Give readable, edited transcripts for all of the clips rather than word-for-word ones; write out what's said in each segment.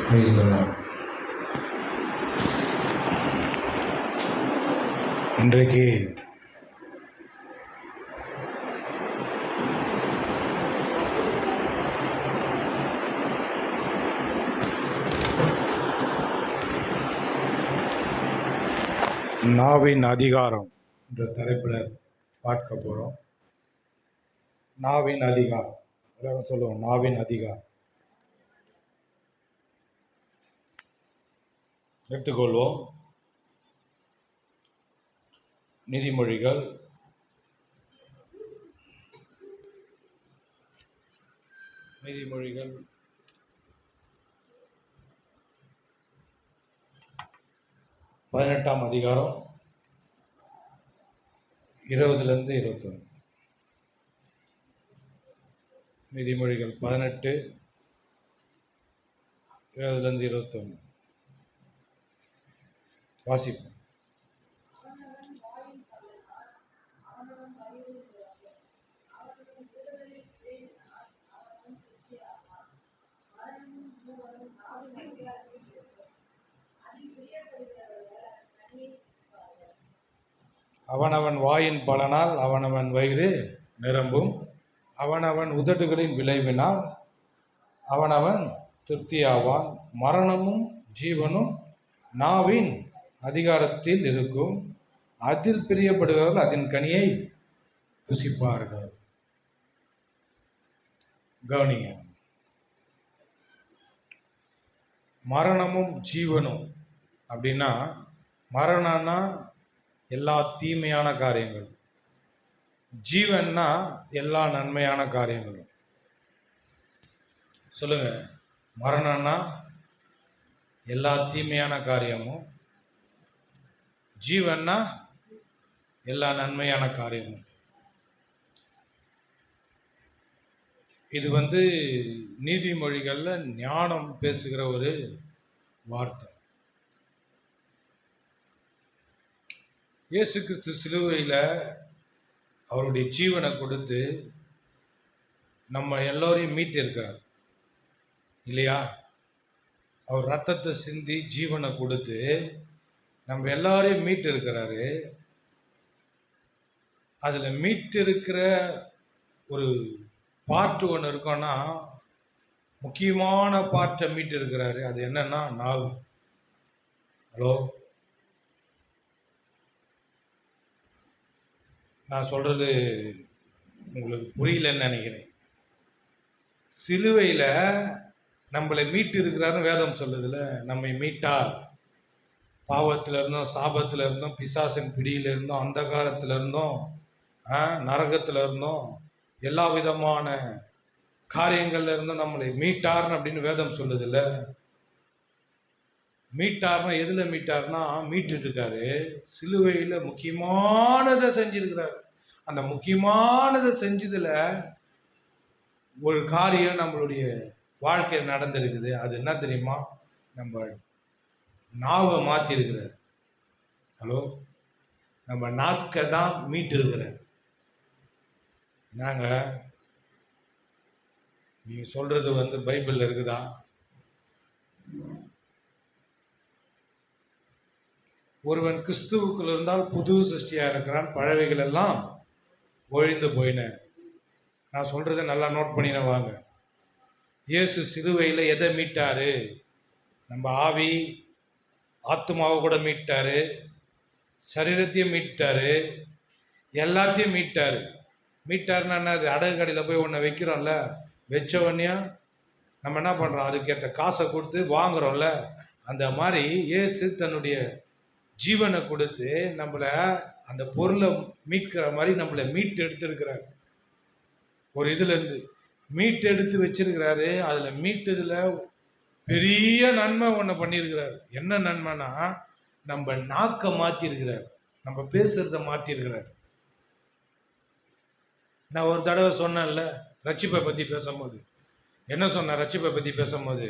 Praise the Lord. இன்றைக்கு நாவின் அதிகாரம் என்ற தலைப்பில் பார்க்க போகிறோம். நாவின் அதிகாரம், எல்லாரும் சொல்லுவோம், நாவின் அதிகாரம். எடுத்துக்கொள்வோம். நீதிமொழிகள் 18ஆம் அதிகாரம் 20 to 21. நீதிமொழிகள் 18, 20 to 21 வாசிப்போம். அவனவன் வாயின் பலனால் அவனவன் வயிறு நிரம்பும், அவனவன் உதடுகளின் விளைவினால் அவனவன் திருப்தியாவான். மரணமும் ஜீவனும் நாவின் அதிகாரத்தில் இருக்கும், அதில் பிரியப்படுகிறவர்கள் அதன் கனியை புசிப்பார்கள். கவனிங்க, மரணமும் ஜீவனும் அப்படின்னா, மரணம்னா எல்லா தீமையான காரியங்கள், ஜீவன்னா எல்லா நன்மையான காரியங்களும். சொல்லுங்க, மரணம்னா எல்லா தீமையான காரியமும், ஜீவன்னா எல்லா நன்மையான காரியமும். இது நீதிமொழிகள்ல ஞானம் பேசுகிற ஒரு வார்த்தை. இயேசு கிறிஸ்து சிலுவையில் அவருடைய ஜீவனை கொடுத்து நம்ம எல்லோரையும் மீட்டு இருக்கிறார் இல்லையா? அவர் ரத்தத்தை சிந்தி ஜீவனை கொடுத்து நம்ம எல்லாரையும் மீட்டு இருக்கிறாரு. அதில் மீட்டு இருக்கிற ஒரு பார்ட் ஒன்று இருக்கோன்னா, முக்கியமான பார்ட்டை மீட்டு இருக்கிறாரு. அது என்னன்னா நாவு. ஹலோ, நான் சொல்றது உங்களுக்கு புரியலன்னு நினைக்கிறேன். சிலுவையில் நம்மளை மீட்டு இருக்கிறாருன்னு வேதம் சொல்லுதுல. நம்மை மீட்டார், பாவத்தில் இருந்தோம், சாபத்தில் இருந்தோம், பிசாசின் பிடியில் இருந்தோம், அந்தகாரத்தில் இருந்தோம், நரகத்தில் இருந்தோம், எல்லா விதமான காரியங்கள்ல இருந்தும் நம்மளை மீட்டார்னு அப்படின்னு வேதம் சொல்லுதுல்ல. மீட்டார்னா எதுல மீட்டார்னா, மீட்டு இருக்காரு, சிலுவையில் முக்கியமானதை செஞ்சிருக்கிறாரு. அந்த முக்கியமானதை செஞ்சதுல ஒரு காரியம் நம்மளுடைய வாழ்க்கையில் நடந்திருக்குது. அது என்ன தெரியுமா? நம்ம நாவை மாற்றி இருக்கிறார். ஹலோ, நம்ம நாக்கை தான் மீட்டு இருக்கிறார். நாங்க நீ சொல்றது பைபிள்ல இருக்குதா? ஒருவன் கிறிஸ்துவுக்குள் இருந்தால் புது சிருஷ்டியா இருக்கிறான், பழவைகள் எல்லாம் ஒழிந்து போயின. நான் சொல்றதை நல்லா நோட் பண்ணின வாங்க. இயேசு சிலுவையில் எதை மீட்டாரு? நம்ம ஆவி ஆத்மாவை கூட மீட்டாரு, சரீரத்தையும் மீட்டாரு, எல்லாத்தையும் மீட்டாரு. மீட்டாருன்னா என்ன? அது அடகு கடையில் போய் ஒன்று வைக்கிறோம்ல, வச்ச உடனே நம்ம என்ன பண்ணுறோம்? அதுக்கேற்ற காசை கொடுத்து வாங்குறோம்ல. அந்த மாதிரி இயேசு தன்னுடைய ஜீவனை கொடுத்து நம்மளை அந்த பொருளை மீட்கிற மாதிரி நம்மளை மீட்டு எடுத்திருக்கிறார். ஒரு இதுலேருந்து மீட்டு எடுத்து வச்சிருக்கிறாரு. அதில் மீட்டதில் பெரிய நன்மை ஒன்று பண்ணியிருக்கிறார். என்ன நன்மைனா, நம்ம நாக்கை மாற்றிருக்கிறார், நம்ம பேசுறத மாற்றிருக்கிறார். நான் ஒரு தடவை சொன்னேன்ல, ரட்சிப்பை பற்றி பேசும்போது என்ன சொன்னேன்? ரட்சிப்பை பற்றி பேசும்போது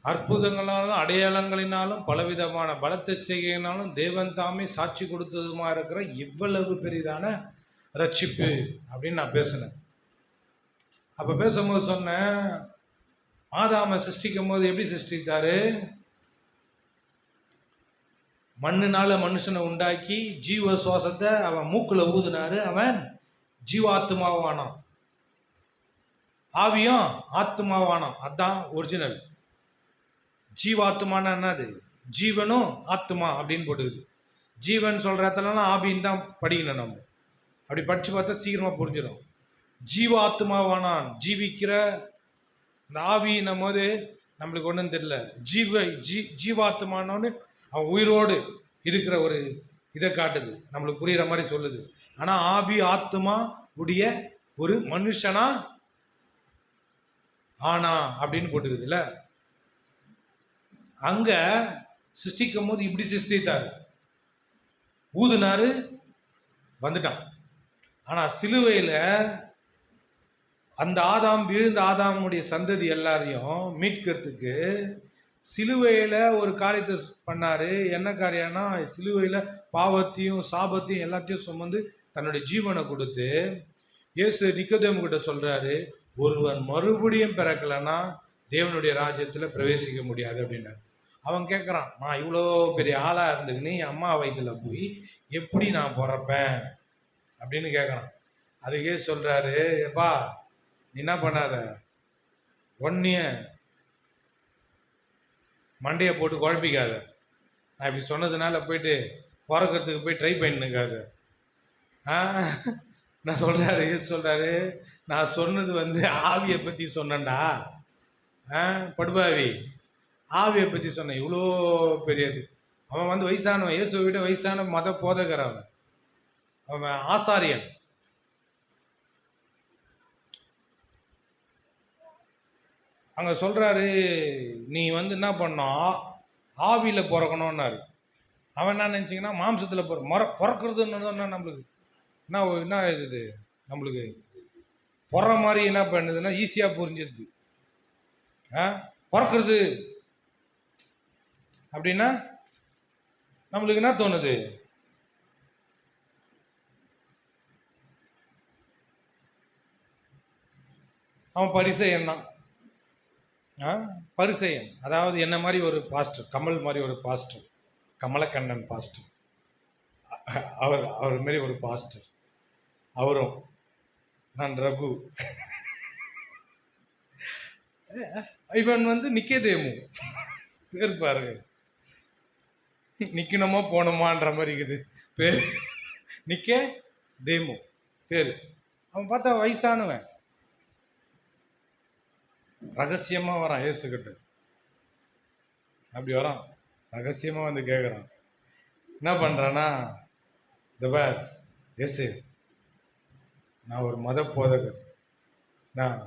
அற்புதங்களாலும் அடையாளங்களினாலும் பலவிதமான பலத்தை செய்கையினாலும் தேவன் தாமே சாட்சி கொடுத்ததுமா இருக்கிற இவ்வளவு பெரிதான ரட்சிப்பு அப்படின்னு நான் பேசினேன். அப்போ பேசும்போது சொன்னேன், ஆதாமை சிருஷ்டிக்கும் போது எப்படி சிருஷ்டித்தாரு? மண்ணுனால மனுஷனை உண்டாக்கி ஜீவ சுவாசத்தை அவன் மூக்குல ஊதுனாரு, அவன் ஜீவாத்மாவானான். ஆவியும் ஆத்மாவானான். அதான் ஒரிஜினல். ஜீவாத்மான என்னது? ஜீவனும் ஆத்மா அப்படின்னு போட்டுக்குது. ஜீவன் சொல்ற இடத்துலலாம் ஆவின்னு தான் படிக்கணும். நம்ம அப்படி படிச்சு பார்த்தா சீக்கிரமா புரிஞ்சிடும். ஜீவாத்மாவானான், ஜீவிக்கிற இந்த ஆவின்னும் போது நம்மளுக்கு ஒன்றும் தெரியல. ஜீவாத்மானோன்னு அவன் உயிரோடு இருக்கிற ஒரு இதை காட்டுது, நம்மளுக்கு புரிகிற மாதிரி சொல்லுது. ஆனால் ஆவி ஆத்மா உடைய ஒரு மனுஷனா ஆனா அப்படின்னு போட்டுக்குதுல்ல. அங்க சிருஷ்டிக்கும் போது இப்படி சிருஷ்டித்தாரு, ஊதுனாரு, வந்துட்டான். ஆனா சிலுவையில அந்த ஆதாம், விழுந்த ஆதாமுடைய சந்ததி எல்லாரையும் மீட்கிறதுக்கு சிலுவையில ஒரு காரியத்தை பண்ணாரு. என்ன காரியம்னா, சிலுவையில பாவத்தையும் சாபத்தையும் எல்லாத்தையும் சுமந்து தன்னுடைய ஜீவனை கொடுத்து, இயேசு நிக்கோதேமு கிட்ட சொல்றாரு, ஒருவன் மறுபடியும் பிறக்கலைன்னா தேவனுடைய ராஜ்யத்தில் பிரவேசிக்க முடியாது அப்படின்னாரு. அவன் கேட்குறான், நான் இவ்வளோ பெரிய ஆளாக இருந்துக்குன்னு என் அம்மா வயிற்றுல போய் எப்படி நான் பிறப்பேன் அப்படின்னு கேட்குறான். அதுக்கே சொல்கிறாரு, எப்பா நீ என்ன பண்ணாத, ஒன்னிய மண்டையை போட்டு குழப்பிக்காத. நான் இப்படி சொன்னதுனால போயிட்டு பிறக்கிறதுக்கு போய் ட்ரை பண்ணிக்காத. நான் சொல்கிறாரு, சொல்கிறாரு, நான் சொன்னது ஆவியை பற்றி சொன்னேன்டா. படுபாவி, ஆவியை பற்றி சொன்னேன். இவ்வளோ பெரியது. அவன் வயசானவன், இயேசுவை விட வயசான மத போதகர். அவன் ஆசாரியன். அங்கே சொல்கிறாரு, நீ என்ன பண்ணோம், ஆவியில் பிறக்கணும்னாரு. அவன் என்ன நினச்சிங்கன்னா, மாம்சத்தில் பிறக்கிறதுன்னு நம்மளுக்கு என்ன இது, நம்மளுக்கு பிற மாதிரி என்ன பண்ணுதுன்னா ஈஸியாக புரிஞ்சிடுது. பிறக்கிறது அப்படின்னா நம்மளுக்கு என்ன தோணுது, அவன் பரிசேயன் தான். பரிசேயன், அதாவது என்ன மாதிரி ஒரு பாஸ்டர், கமல் மாதிரி ஒரு பாஸ்டர், கமலக்கண்ணன் பாஸ்டர், அவர் மாரி ஒரு பாஸ்டர். அவரும் நான் ரகு. இவன் நிக்கோதேமு பேர் பாருங்க, நிக்கணுமா போனோமான்ற மாதிரி இருக்குது பேர். நிக்கோதேமு பேர். அவன் பார்த்தா வயசானவன், ரகசியமா வரான் இயேசுகிட்ட. அப்படி வரான் ரகசியமா கேட்குறான். என்ன பண்றானா, இந்த பார் இயேசு, நான் ஒரு மத போதகர், நான்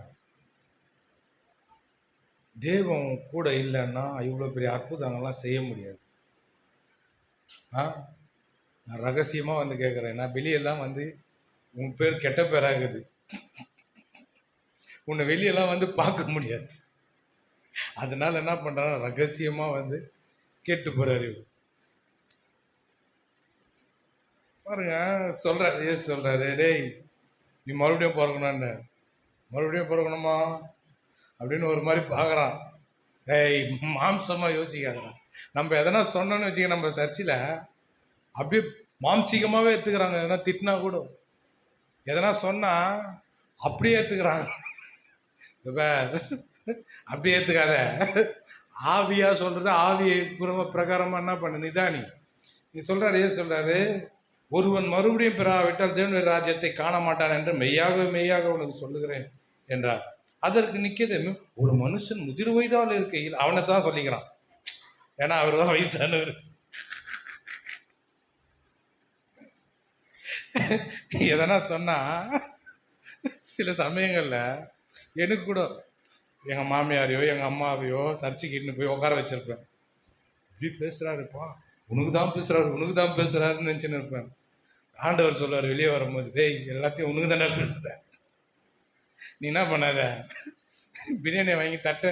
தேவன் கூட இல்லைன்னா இவ்வளோ பெரிய அற்புதங்கள்லாம் செய்ய முடியாது. நான் ரகசியமாக கேட்குறேன். நான் வெளியெல்லாம் உன் பேர் கெட்ட பேராகுது, உன்னை வெளியெல்லாம் பார்க்க முடியாது. அதனால என்ன பண்ணுறான்னா ரகசியமாக கேட்டு போகிறாரு. பாருங்க, சொல்கிறாரு ஏசு, சொல்கிறாரு, டேய் நீ மறுபடியும் பிறக்கணும்னு. மறுபடியும் பிறக்கணுமா அப்படின்னு ஒரு மாதிரி பார்க்குறான். ஏய் மாம்சமாக யோசிக்காதடா. நம்ம எதனா சொன்னோன்னு வச்சுக்க, நம்ம சர்ச்சில் அப்படியே மாம்சிகமாகவே எடுத்துக்கிறாங்க. எதனா திட்டினா கூட, எதனா சொன்னால் அப்படியே எடுத்துக்கிறாங்க. அப்படியே ஏற்றுக்காத. ஆவியாக சொல்கிறது, ஆவியை பிரகாரமாக என்ன பண்ணு, நிதானி. நீ சொல்கிறாரு, ஏன் சொல்கிறாரு, ஒருவன் மறுபடியும் பெறாவிட்டால் தேவனுடைய ராஜ்யத்தை காண மாட்டான் என்று மெய்யாக மெய்யாக உனக்கு சொல்லுகிறேன் என்றார். அதற்கு நிக்கோதேமு, ஒரு மனுஷன் முதிர் வயதால் இருக்கையில், அவனை தான் சொல்லிக்கிறான், ஏன்னா அவர் தான் வயசானவர். எதனா சொன்னா சில சமயங்கள்ல எனக்கு கூட எங்க மாமியாரையோ எங்க அம்மாவையோ சர்ச்சைக்கு போய் உட்கார வச்சிருப்பேன். இப்படி பேசுறாருப்பா, உனக்கு தான் பேசுறாரு, உனக்கு தான் பேசுறாருன்னு நினைச்சுன்னு இருப்பேன். ஆண்டவர் சொல்றாரு வெளியே வரும்போது, டேய் எல்லாத்தையும் உனக்கு தானே பேசுற, நீ என்ன பண்ணாத, பிரியாணி வாங்கி தட்ட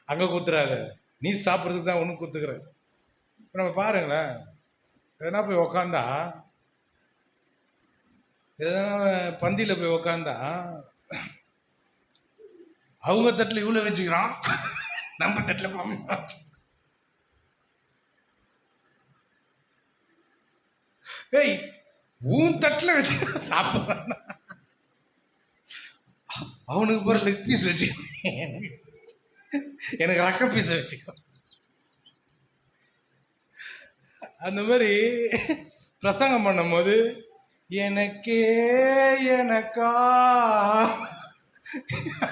அங்கே குத்துறாத, நீ சாப்பிட்றதுக்கு தான் ஒன்று குத்துக்கிற. இப்போ நம்ம பாருங்களேன், எதனா போய் உக்காந்தா, எதனா பந்தியில் போய் உக்காந்தா அவங்க தட்டில் இவ்வளோ வச்சுக்கிறான், நம்ம தட்டில் கம்மி. ஏய், உன் தட்டில் வச்சு சாப்பிட்றான், அவனுக்கு போகிற லெக் பீஸ் வச்சு எனக்கு ரக்க பீஸ் வச்சுக்கோ. அந்த மாதிரி பிரசங்கம் பண்ணும்போது எனக்கே எனக்கா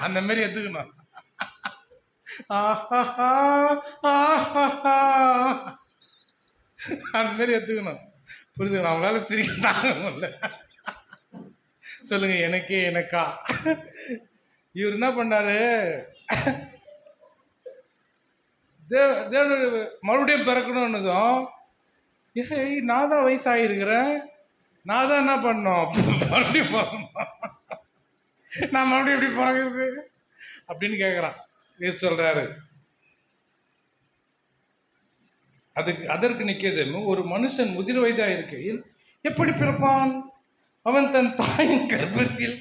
அந்த மாதிரி எடுத்துக்கணும். அந்த மாதிரி எடுத்துக்கணும். புரியுதுங்களா? அவங்களால சிரிக்க சொல்லுங்க, எனக்கே எனக்கா. இவர் என்ன பண்ணாரு, மறுபடியும் பிறக்கணும்னதும், ஏய் நான் தான் வயசாகிருக்கிறேன், நான் தான் என்ன பண்ணோம், மறுபடியும் பிறக்கணும், நான் மறுபடியும் எப்படி பிறகுறது அப்படின்னு கேட்குறான். ஏசு சொல்றாரு, அதற்கு நிற்கிறது, ஒரு மனுஷன் முதிர் வயதாக இருக்கையில் எப்படி பிறப்பான்? அவன் தன் தாயின் கர்ப்பத்தில்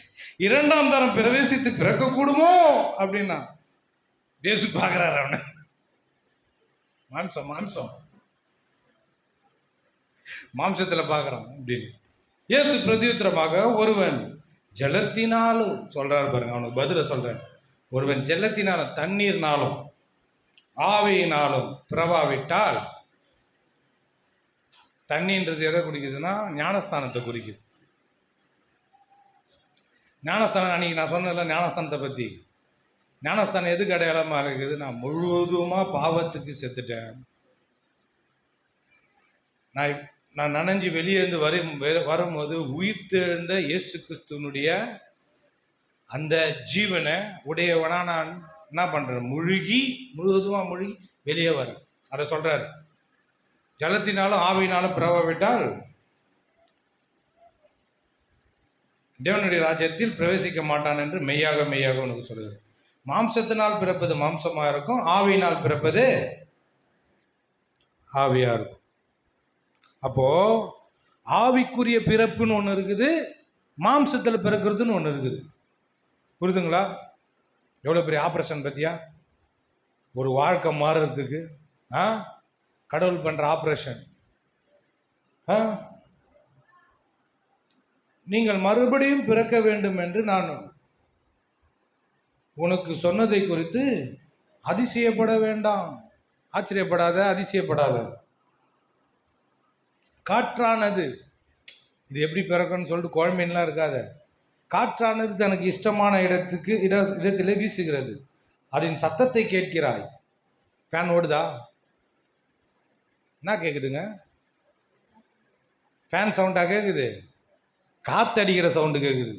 2ஆம் தரம் பிரவேசித்து பிறக்க கூடுமோ அப்படின்னா ஏசு பார்க்கிறாரு அவனை. மாம்சம் மாம்சம் மாம்சத்துல பார்க்கறான் அப்படின்னு. இயேசு பிரதியுத்தரமாக, ஒருவன் ஜலத்தினாலும் சொல்றாரு பாருங்க, அவனுக்கு பதில சொல்றாரு. ஒருவன் ஜலத்தினாலும் தண்ணீர்னாலும் ஆவியினாலும் பிறவாவிட்டால், தண்ணின்றது எதை குறிக்குதுன்னா ஞானஸ்தானத்தை குறிக்குது. ஞானஸ்தானம் அன்னைக்கு நான் சொன்னேன்ல ஞானஸ்தானத்தை பற்றி. ஞானஸ்தானம் எதுக்கு அடையாளமாக இருக்குது? நான் முழுவதுமாக பாவத்துக்கு செத்துட்டேன், நான் நனைஞ்சு வெளியேந்து வரும்போது உயிர்த்தெழுந்த இயேசு கிறிஸ்துவனுடைய அந்த ஜீவனை உடையவனா நான் என்ன பண்ணுறேன், முழுவதுமாக முழுகி வெளியே வரேன். அதை சொல்கிறார். ஜலத்தினாலும் ஆவியினாலும் பிறவாவிட்டால் தேவனுடைய ராஜ்யத்தில் பிரவேசிக்க மாட்டான் என்று மெய்யாக மெய்யாக உனக்கு சொல்கிறார். மாம்சத்தினால் பிறப்பது மாம்சமாக இருக்கும், ஆவியினால் பிறப்பது ஆவியா இருக்கும். அப்போ ஆவிக்குரிய பிறப்புன்னு ஒன்று இருக்குது, மாம்சத்தில் பிறக்கிறதுன்னு ஒன்று இருக்குது. புரியுதுங்களா? எவ்வளோ பெரிய ஆப்ரேஷன் பற்றியா? ஒரு வாழ்க்கை மாறுறதுக்கு கடவுள் பண்ணுற ஆப்ரேஷன். நீங்கள் மறுபடியும் பிறக்க வேண்டும் என்று நான் உனக்கு சொன்னதை குறித்து அதிசயப்பட வேண்டாம். ஆச்சரியப்படாத, அதிசயப்படாத. காற்றானது, இது எப்படி பிறக்கணும்னு சொல்லிட்டு குழம்புலாம் இருக்காத. காற்றானது தனக்கு இஷ்டமான இடத்திலே வீசுகிறது, அதன் சத்தத்தை கேட்கிறாய். ஃபேன் ஓடுதா? என்ன கேட்குதுங்க? ஃபேன் சவுண்டாக கேட்குது? காத்தடிக்கிற சவுண்டு கேட்குது.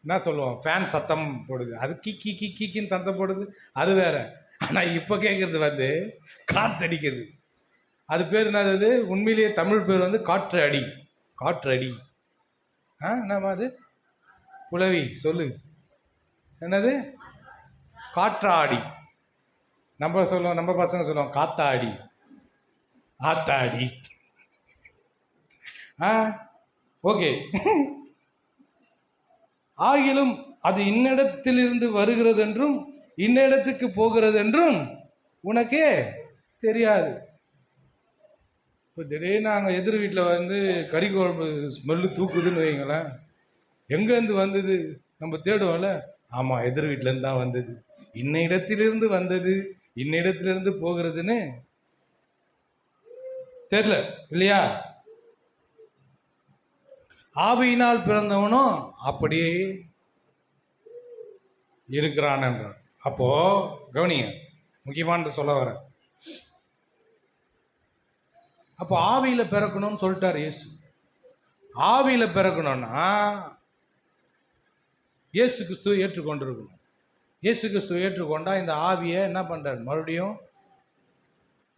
என்ன சொல்லுவோம், ஃபேன் சத்தம் போடுது, அது கீக்கி கீக்கின்னு சத்தம் போடுது, அது வேற. ஆனால் இப்போ கேட்குறது காத்தடிக்கிறது. அது பேர் என்னது? உண்மையிலேயே தமிழ் பேர் காற்று அடி. காற்று அடி என்னம்மா அது? புலவி சொல்லு, என்னது? காற்றாடி. நம்ம சொல்லுவோம், நம்ம பசங்க சொல்லுவோம் காத்தாடி, ஆத்தாடி. ஓகே. ஆகிலும் அது இன்னிடத்திலிருந்து வருகிறது என்றும் இன்னிடத்துக்கு போகிறது என்றும் உனக்கே தெரியாது. இப்போ திடீர்னு நாங்கள் எதிர் வீட்டில் கறி குழம்பு ஸ்மெல்லு தூக்குதுன்னு வைங்களேன், எங்கேருந்து வந்தது நம்ம தேடுவோம்ல. ஆமாம், எதிர் வீட்டிலேருந்து தான் வந்தது, இன்ன இடத்திலிருந்து வந்தது, இன்ன இடத்திலிருந்து போகிறதுன்னு தெரியல இல்லையா? ஆவியினால் பிறந்தவனும் அப்படியே இருக்கிறான் என்றார். அப்போ கவனிங்க, முக்கியமானது சொல்ல வர. அப்போ ஆவியில் பிறக்கணும்னு சொல்லிட்டார் இயேசு. ஆவியில் பிறக்கணும்னா இயேசு கிறிஸ்துவை ஏற்றுக்கொண்டிருக்கணும். இயேசு கிறிஸ்துவை ஏற்றுக்கொண்டா இந்த ஆவியை என்ன பண்ணுறார், மறுபடியும்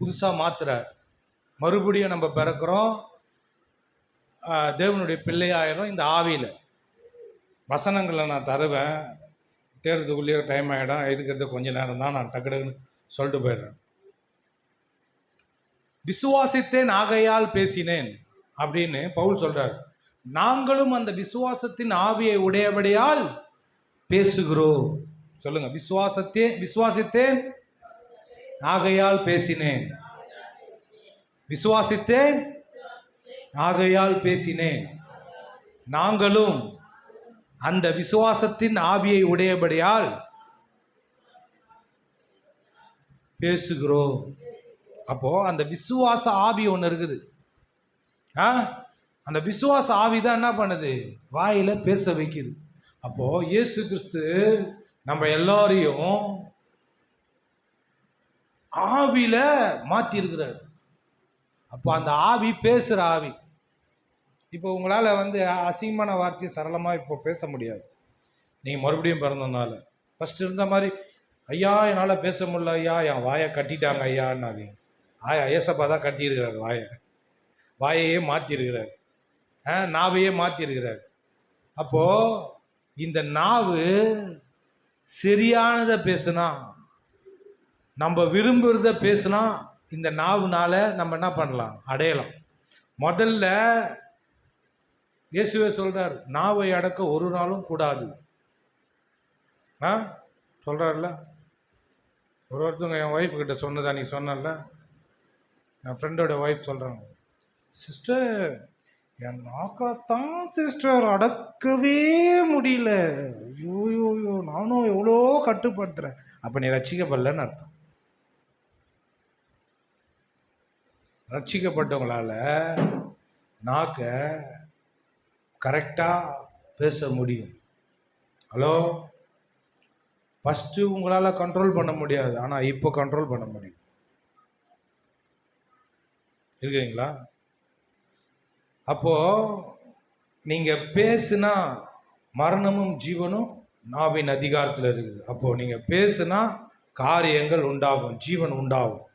புதுசாக மாற்றுறார். மறுபடியும் நம்ம பிறக்கிறோம், தேவனுடைய பிள்ளையாயிரும். இந்த ஆவியில் வசனங்களை நான் தருவேன், தேர்றதுக்குள்ளேயே டைம் ஆகிடும், இருக்கிறது கொஞ்ச நேரம் தான், நான் டக்குன்னு சொல்லிட்டு போயிடுறேன். விசுவாசித்தேன் ஆகையால் பேசினேன் அப்படின்னு பவுல் சொல்றார். நாங்களும் அந்த விசுவாசத்தின் ஆவியை உடையபடியால் பேசுகிறோம். சொல்லுங்க, விசுவாசித்தேன் ஆகையால் பேசினேன். விசுவாசித்தேன் ஆகையால் பேசினேன். நாங்களும் அந்த விசுவாசத்தின் ஆவியை உடையபடியால் பேசுகிறோம். அப்போ அந்த விசுவாச ஆவி ஒன்று இருக்குது. அந்த விசுவாச ஆவி தான் என்ன பண்ணுது? வாயில பேச வைக்குது. அப்போ இயேசு கிறிஸ்து நம்ம எல்லாரையும் ஆவியில மாத்தி இருக்கிறார். அப்போ அந்த ஆவி பேசுற ஆவி. இப்போ உங்களால அசிங்கமான வார்த்தையை சரளமா இப்போ பேச முடியாது, நீங்க மறுபடியும் பிறந்ததுனால. ஃபர்ஸ்ட் இருந்த மாதிரி ஐயா என்னால் பேச முடியல ஐயா, என் வாயை கட்டிட்டாங்க ஐயான்னு. ஏசப்பா தான் கட்டியிருக்கிறார் வாயையே மாற்றிருக்கிறார், நாவையே மாற்றிருக்கிறார். அப்போது இந்த நாவு சரியானதை பேசுனா, நம்ம விரும்புகிறத பேசுனா, இந்த நாவுனால நம்ம என்ன பண்ணலாம்? அடையலாம். முதல்ல இயேசுவே சொல்கிறார், நாவை அடக்க ஒரு நாளும் கூடாது. சொல்கிறார்ல. ஒருத்தவங்க என் ஒய்ஃப் கிட்ட சொன்னதா நீ சொன்னல, என் ஃப்ரெண்டோட ஒய்ஃப் சொல்கிறாங்க, சிஸ்டர் என் நாக்காத்தான் சிஸ்டர் அடக்கவே முடியல, ஐயோ நானும் எவ்வளோ கட்டுப்படுத்துகிறேன். அப்போ நீ ரட்சிக்கப்படலன்னு அர்த்தம். ரட்சிக்கப்பட்டவங்களால நாக்க கரெக்டாக பேச முடியும். ஹலோ, ஃபஸ்ட்டு உங்களால் கண்ட்ரோல் பண்ண முடியாது, ஆனால் இப்போ கண்ட்ரோல் பண்ண முடியும். இருக்குங்களா? அப்போது நீங்கள் பேசுனா மரணமும் ஜீவனும் நாவின் அதிகாரத்தில் இருக்குது. அப்போது நீங்கள் பேசுனா காரியங்கள் உண்டாகும், ஜீவன் உண்டாகும்.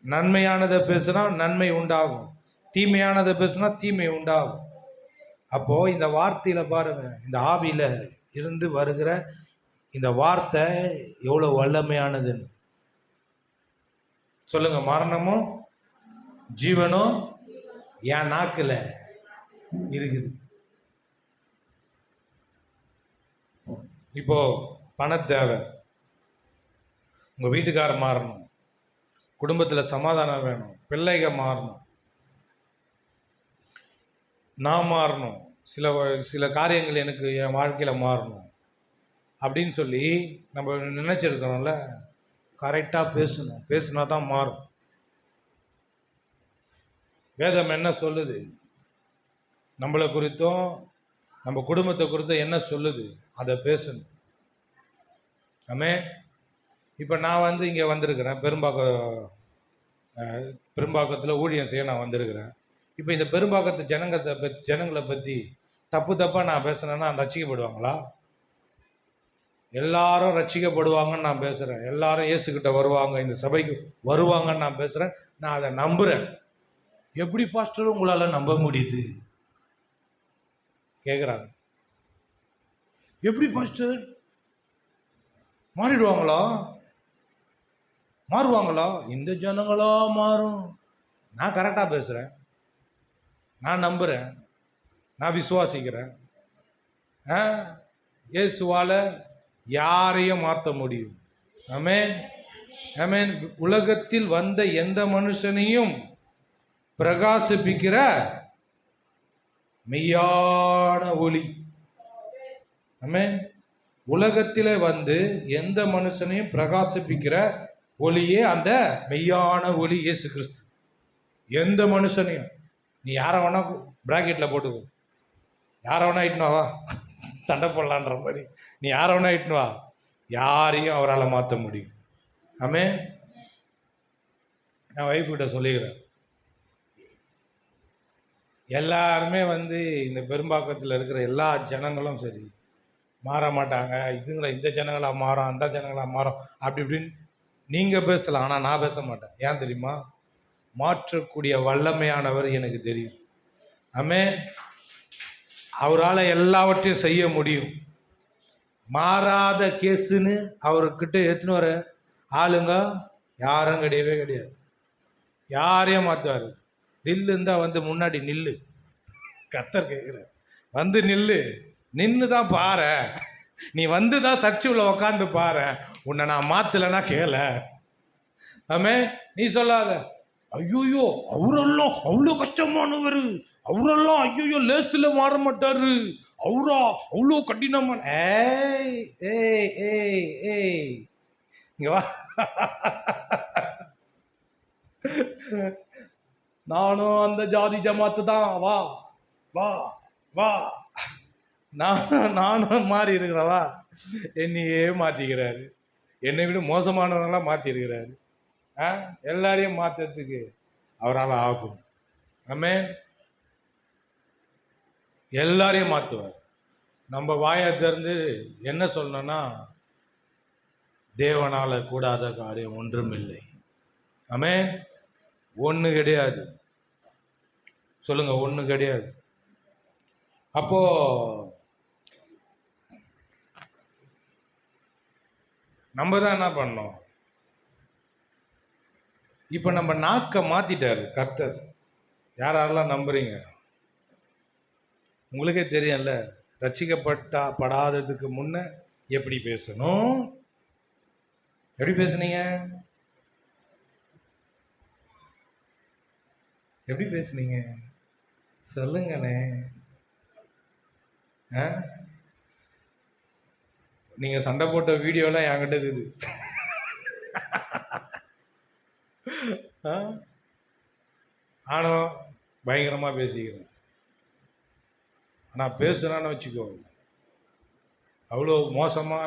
நன்மையானதை பேசுனா நன்மை உண்டாகும், தீமையானதை பேசுனா தீமை உண்டாகும். அப்போது இந்த வார்த்தையில் பாருங்க, இந்த ஆவியில் இருந்து வருகிற இந்த வார்த்தை எவ்வளோ வல்லமையானதுன்னு சொல்லுங்க. மரணமும் ஜீவனும் என் நாக்கில் இருக்குது. இப்போ பண தேவை, உங்கள் வீட்டுக்காரர் மாறணும், குடும்பத்தில் சமாதானம் வேணும், பிள்ளைங்க மாறணும், நான் மாறணும், சில காரியங்கள் எனக்கு என் வாழ்க்கையில் மாறணும் அப்படின்னு சொல்லி நம்ம நினச்சிருக்கிறோம்ல. கரெக்டாக பேசணும், பேசினா தான் மாறும். வேதம் என்ன சொல்லுது? நம்மளை குறித்தும் நம்ம குடும்பத்தை குறித்தும் என்ன சொல்லுது? அதை பேசணும். ஆமென். இப்போ நான் இங்கே வந்திருக்கிறேன், பெரும்பாக்கத்தில் ஊழியம் செய்ய நான் வந்திருக்கிறேன். இப்போ இந்த பெரும்பாக்கத்து ஜனங்களை பற்றி தப்பாக நான் பேசுனேன்னா ரட்சிக்கப்படுவாங்களா? எல்லாரும் ரட்சிக்கப்படுவாங்கன்னு நான் பேசுகிறேன், எல்லாரும் இயேசுக்கிட்ட வருவாங்க, இந்த சபைக்கு வருவாங்கன்னு நான் பேசுகிறேன், நான் அதை நம்புகிறேன். எப்படி பாஸ்டர் உங்களால் நம்ப முடியுது கேட்குறாங்க. எப்படி பாஸ்டர் மாறுவாங்களா? இந்த ஜனங்களா மாறும். நான் கரெக்டாக பேசுகிறேன், நான் நம்புகிறேன், நான் விசுவாசிக்கிறேன். இயேசுவால் யாரையும் மாற்ற முடியும். ஆமென், ஆமென். உலகத்தில் வந்த எந்த மனுஷனையும் பிரகாசிப்பிக்கிற மெய்யான ஒளி. ஆமென். உலகத்தில் எந்த மனுஷனையும் பிரகாசிப்பிக்கிற ஒளியே அந்த மெய்யான ஒளி இயேசு கிறிஸ்து. எந்த மனுஷனையும் நீ யாரை வேணா பிராக்கெட்டில் போட்டுக்கோ, யாரை வேணா இட்டுனு வா, சண்டை போடலான்ற மாதிரி நீ யாரை வேணா இட்டுனு வா, யாரையும் அவரால் மாற்ற முடியும். ஆமென். நான் ஒய்ஃப்கிட்ட சொல்லிக்கிறேன், எல்லாருமே இந்த பெரும்பாக்கத்தில் இருக்கிற எல்லா ஜனங்களும் சரி மாற மாட்டாங்க, இந்த ஜனங்களாக மாறும், அந்த ஜனங்களாக மாறும், அப்படி இப்படின்னு நீங்கள் பேசலாம், ஆனால் நான் பேச மாட்டேன். ஏன் தெரியுமா? மாற்றக்கூடிய வல்லமையானவர் எனக்கு தெரியும். ஆமென். அவரால் எல்லாவற்றையும் செய்ய முடியும். மாறாத கேஸுன்னு அவர்கிட்ட எடுத்துன்னு வர ஆளுங்க யாரும் கிடையவே கிடையாது. யாரையும் மாற்றுவார். தில்லு இருந்தால் முன்னாடி நில்லு, கர்த்தர் கேட்குற நில்லு, நின்று தான் பாரு, நீ வந்து தான் சர்ச்சுல உக்காந்து பாரு, உன்னை நான் மாத்தலைன்னா கேள. ஆமே, நீ சொல்லாத ஐயோயோ அவரெல்லாம் அவ்வளோ கஷ்டமானவர், அவரெல்லாம் ஐயோயோ லேசில் மாற மாட்டாரு, அவரா அவ்வளோ கடினமான. ஏய் ஏய் ஏய் ஏய் இங்க வா. நானும் அந்த ஜாதி ஜமாத்து தான். வா வா வா. நானும் மாறி இருக்கிறவா, என்னையே மாத்திக்கிறாரு. என்னை விட மோசமானவங்களாம் மாத்தி இருக்கிறாரு. எல்லாரையும் மாத்துறதுக்கு அவரால் ஆகும். ஆமென். எல்லாரையும் மாத்துவார். நம்ம வாயை திறந்து என்ன சொல்லணும்னா, தேவனால கூடாத காரியம் ஒன்றும் இல்லை. ஆமென். ஒண்ணு கிடையாது. சொல்லுங்க, ஒண்ணு கிடையாது. அப்போ நம்ம தான் என்ன பண்ணோம்? இப்ப நம்ம நாக்க மாத்திட்டாரு கர்த்தர். யாரெல்லாம் நம்புறீங்க? உங்களுக்கே தெரியும்ல, படாததுக்கு முன்ன எப்படி பேசணும்? எப்படி பேசுனீங்க? எப்படி பேசுனீங்க சொல்லுங்கண்ணே. நீங்க சண்டை போட்ட வீடியோலாம் என்கிட்ட இருக்குது. ஆனும் பயங்கரமா பேசிக்கிறேன். ஆனா பேசுனான்னு வச்சுக்கோ, அவ்வளோ மோசமா,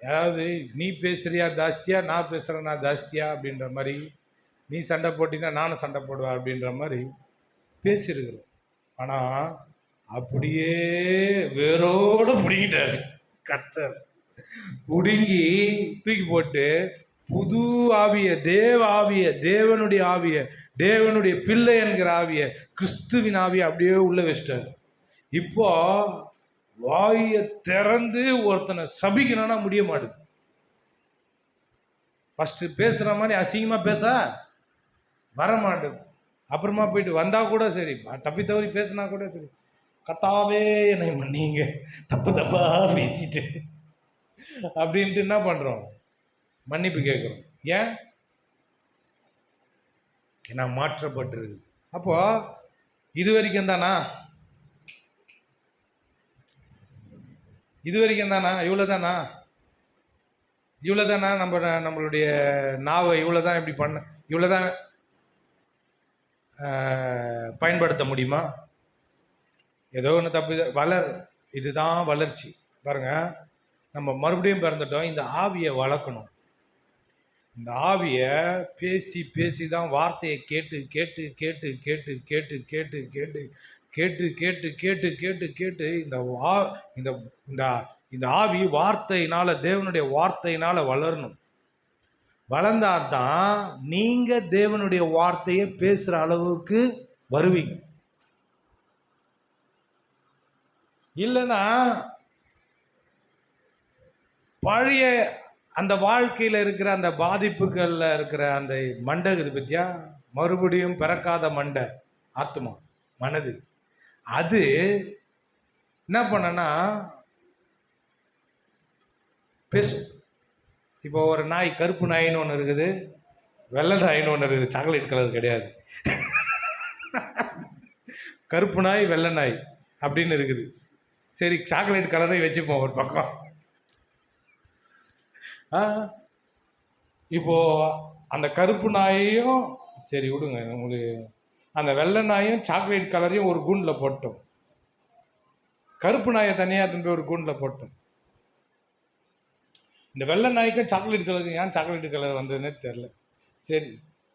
அதாவது நீ பேசுறியா ஜாஸ்தியா, நான் பேசுறேன்னா ஜாஸ்தியா அப்படின்ற மாதிரி, நீ சண்டை போட்டினா நானும் சண்டை போடுவேன் அப்படின்ற மாதிரி பேசியிருக்கிறோம். ஆனால் அப்படியே வேரோடு பிடிங்கிட்டார் கர்த்தர். பிடுங்கி தூக்கி போட்டு புது ஆவிய, தேவனுடைய ஆவிய, தேவனுடைய பிள்ளை என்கிற ஆவிய, கிறிஸ்துவின் ஆவிய அப்படியே உள்ள வச்சிட்டார். இப்போ வாயை திறந்து ஒருத்தனை சபிக்கணும்னா முடிய மாட்டுது. ஃபர்ஸ்ட் பேசுற மாதிரி அசிங்கமா பேச வர மாட்டேது. அப்புறமா போயிட்டு வந்தா கூட சரி, தப்பி தவறி பேசினா கூட சரி, கத்தாவே என்னை மன்னிங்க, தப்பா பேசிட்டு அப்படின்ட்டு என்ன பண்றோம்? மன்னிப்பு கேட்குறோம். ஏன்? ஏன்னா மாற்றப்பட்டிருக்கு. அப்போ இது வரைக்கும் தானா? இவ்வளோதானா? நம்மளுடைய நாவை இவ்வளோதான் இப்படி பண்ண, இவ்வளோதான் பயன்படுத்த முடியுமா? ஏதோ ஒன்று தப்பு, இதுதான் வளர்ச்சி. பாருங்க, நம்ம மறுபடியும் பிறந்துட்டோம். இந்த ஆவியை வளர்க்கணும். இந்த ஆவியை பேசி பேசி தான், வார்த்தையை கேட்டு கேட்டு கேட்டு கேட்டு கேட்டு கேட்டு கேட்டு கேட்டு கேட்டு கேட்டு கேட்டு கேட்டு இந்த ஆவி வார்த்தையினால, தேவனுடைய வார்த்தையினால வளரணும். வளர்ந்தாதான் நீங்க தேவனுடைய வார்த்தையை பேசுற அளவுக்கு வருவீங்க. இல்லைன்னா பழைய அந்த வாழ்க்கையில் இருக்கிற அந்த பாதிப்புகளில் இருக்கிற அந்த மண்டை இருக்குது பத்தியா, மறுபடியும் பிறக்காத மண்டை, ஆத்மா, மனது, அது என்ன பண்ணனா பேசும். இப்போ ஒரு நாய், கருப்பு நாயின்னு ஒன்று இருக்குது, வெள்ளை நாயின்னு ஒன்று இருக்குது. சாக்லேட் கலர் கிடையாது. கருப்பு நாய், வெள்ளை நாய் அப்படின்னு இருக்குது. சரி, சாக்லேட் கலரை வச்சுப்போம் ஒரு பக்கம். இப்போ அந்த கருப்பு நாயையும் சரி விடுங்க, உங்களுக்கு அந்த வெள்ளை நாயும் சாக்லேட் கலரையும் ஒரு கூண்டில் போட்டோம். கருப்பு நாயை தனியாக திரும்பி ஒரு கூண்டில் போட்டோம். இந்த வெள்ளை நாய்க்கும் சாக்லேட் கலருக்கு ஏன் சாக்லேட் கலர் வந்ததுன்னே தெரில. சரி,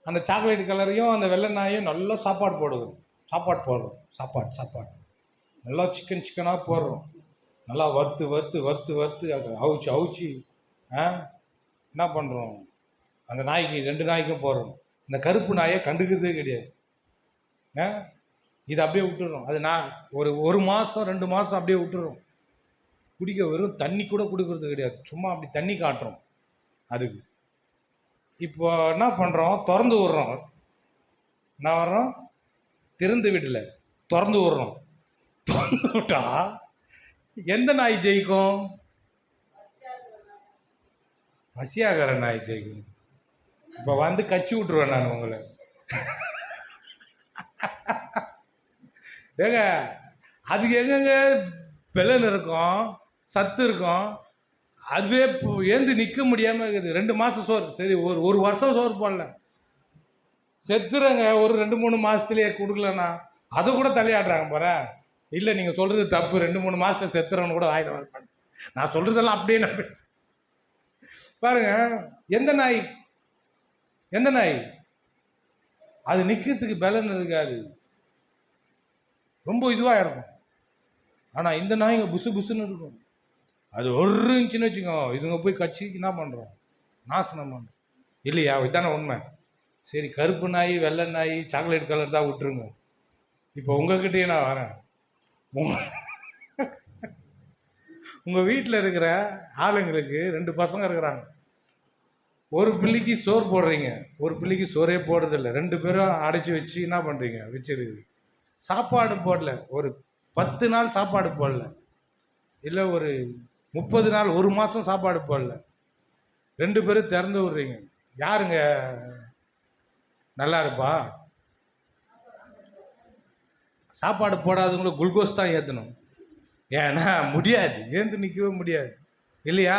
அந்த சாக்லேட் கலரையும் அந்த வெள்ளை நாயும் நல்லா சாப்பாடு போடுவோம். சாப்பாடு நல்லா சிக்கனாக போடுறோம். நல்லா வறுத்து அவிச்சு என்ன பண்ணுறோம்? அந்த நாய்க்கு, 2 நாய்க்கும் போடுறோம். இந்த கருப்பு நாயை கண்டுக்கிறதே கிடையாது. இது அப்படியே விட்டுறோம். அது ஒரு மாதம் 2 மாதம் அப்படியே விட்டுறோம். குடிக்க வெறும் தண்ணி கூட கொடுக்கறது கிடையாது. சும்மா அப்படி தண்ணி காட்டுறோம் அதுக்கு. இப்போ என்ன பண்ணுறோம்? திறந்து விடுறோம். என்ன வர்றோம்? திறந்து விடல, திறந்து விடுறோம். திறந்து விட்டா எந்த நாய் ஜெயிக்கும்? பசியாகிற நாய் ஜெயிக்கணும். இப்போ வந்து கச்சி விட்டுருவேன் நான் உங்களை. ஏங்க அதுக்கு எங்கெங்க பலன் இருக்கும், சத்து இருக்கும், அதுவே ஏந்து நிற்க முடியாமல் இருக்குது. 2 மாதம் சோறு, சரி ஒரு வருஷம் சோறு போடல செத்துறங்க. ஒரு 2-3 மாதத்துலேயே கொடுக்கலண்ணா அதை கூட தலையாடுறாங்க பாரு. இல்லை நீங்கள் சொல்கிறது தப்பு, 2-3 மாதத்தை செத்துறவனு கூட ஆகிட வரமாட்டேன். நான் சொல்கிறதெல்லாம் அப்படியே நம்பி பாருங்க. எந்த நாய் அது நிற்கிறதுக்கு பலன் இருக்காது, ரொம்ப இதுவாக இருக்கும். ஆனால் இந்த நாய்ங்க புசு புசுன்னு இருக்கும். அது ஒரு இன்ச்சுன்னு வச்சுக்கோ, இதுங்க போய் கட்சிக்கு என்ன பண்ணுறோம், நாசனம் பண்ணுறோம் இல்லையா? இதுதானே உண்மை. சரி, கருப்பு நாய் வெள்ளை நாய் சாக்லேட் கலர் தான் விட்டுருங்க. இப்போ உங்ககிட்டயே நான் வரேன். உங்கள் வீட்டில் இருக்கிற ஆளுங்களுக்கு 2 பசங்க இருக்கிறாங்க. ஒரு பிள்ளைக்கு சோறு போடுறீங்க, ஒரு பிள்ளைக்கு சோறே போடுறதில்ல. 2 பேரும் அடைச்சி வச்சு என்ன பண்ணுறீங்க, வச்சிருக்கு. சாப்பாடு போடல, ஒரு 10 நாள் சாப்பாடு போடல, இல்லை ஒரு 30 நாள், 1 மாதம் சாப்பாடு போடல. 2 பேரும் திறந்து விடுறீங்க. யாருங்க நல்லா இருப்பா? சாப்பாடு போடாதவங்களும் குளுக்கோஸ் தான் ஏற்றணும். ஏன்னா முடியாது, ஏந்து நிற்கவே முடியாது இல்லையா?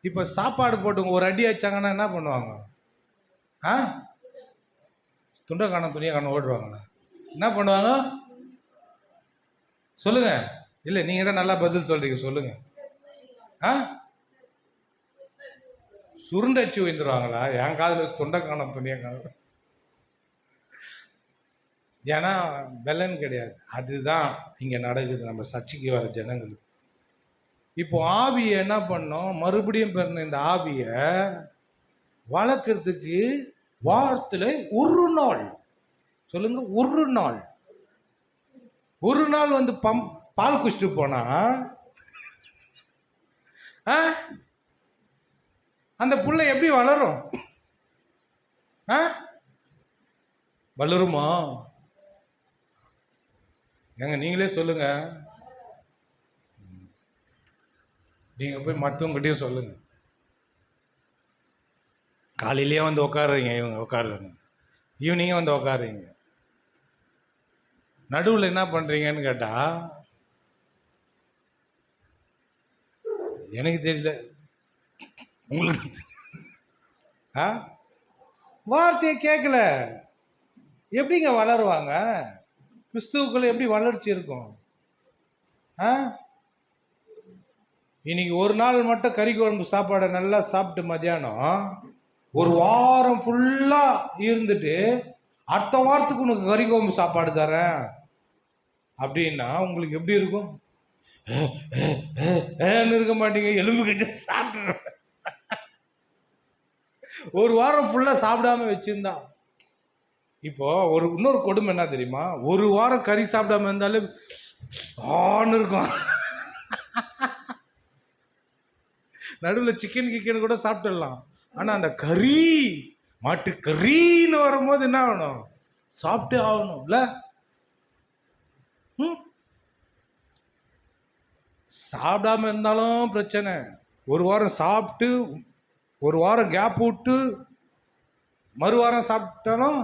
இப்போ சாப்பாடு போட்டுங்க ஒரு அடி வச்சாங்கன்னா என்ன பண்ணுவாங்க? துண்டை காணும் துணியை காணும் ஓடுவாங்களா? என்ன பண்ணுவாங்க சொல்லுங்க. இல்லை, நீங்கள் தான் நல்லா பதில் சொல்றீங்க, சொல்லுங்க. சுருண்டச்சு விழுந்துருவாங்களா? என் காதில் துண்டை காணும் துணியை காணும். ஏன்னா வெள்ளன் கிடையாது. அதுதான் இங்கே நடக்குது நம்ம சர்ச்சைக்கு வர ஜனங்களுக்கு. இப்போ ஆவியை என்ன பண்ணோம், மறுபடியும் பிறந்த இந்த ஆவியை வளர்க்கறதுக்கு வாரத்தில் ஒரு நாள், சொல்லுங்க, ஒரு நாள் வந்து பால் குடிச்சிட்டு போனா அந்த புள்ள எப்படி வளரும்? வளருமா? ஏங்க நீங்களே சொல்லுங்க. நீங்கள் போய் மற்றவங்ககிட்டயும் சொல்லுங்க. காலையிலேயே வந்து உட்காருறீங்க, இவங்க உட்காருங்க, ஈவினிங்கே வந்து உட்காருறீங்க. நடுவில் என்ன பண்ணுறீங்கன்னு கேட்டால் எனக்கு தெரியல, உங்களுக்கு வார்த்தையை கேட்கல. எப்படிங்க வளருவாங்க? கிறிஸ்துவுக்குள்ள எப்படி வளர்ச்சி இருக்கும்? இன்னைக்கு ஒரு நாள் மட்டும் கறி குழம்பு சாப்பாடை நல்லா சாப்பிட்டு மத்தியானம் ஒரு வாரம் ஃபுல்லாக இருந்துட்டு அடுத்த வாரத்துக்கு உனக்கு கறி குழம்பு சாப்பாடு தரேன் அப்படின்னா உங்களுக்கு எப்படி இருக்கும்? இருக்க மாட்டீங்க, எலும்பு கஞ்சி சாப்பிட்டு ஒரு வாரம் ஃபுல்லாக சாப்பிடாம வச்சிருந்தா. இப்போ இன்னொரு கொடுமை என்ன தெரியுமா? ஒரு வாரம் கறி சாப்பிடாம இருந்தாலே ஆன்னு இருக்கும். நடுவில் சிக்கன் கூட சாப்பிட்டுடலாம். ஆனால் அந்த கறி, மாட்டு கறின்னு வரும்போது என்ன ஆகணும்? சாப்பிட்டே ஆகணும்ல. சாப்பிடாம இருந்தாலும் பிரச்சனை. ஒரு வாரம் சாப்பிட்டு ஒரு வாரம் கேப் விட்டு மறு வாரம் சாப்பிட்டாலும்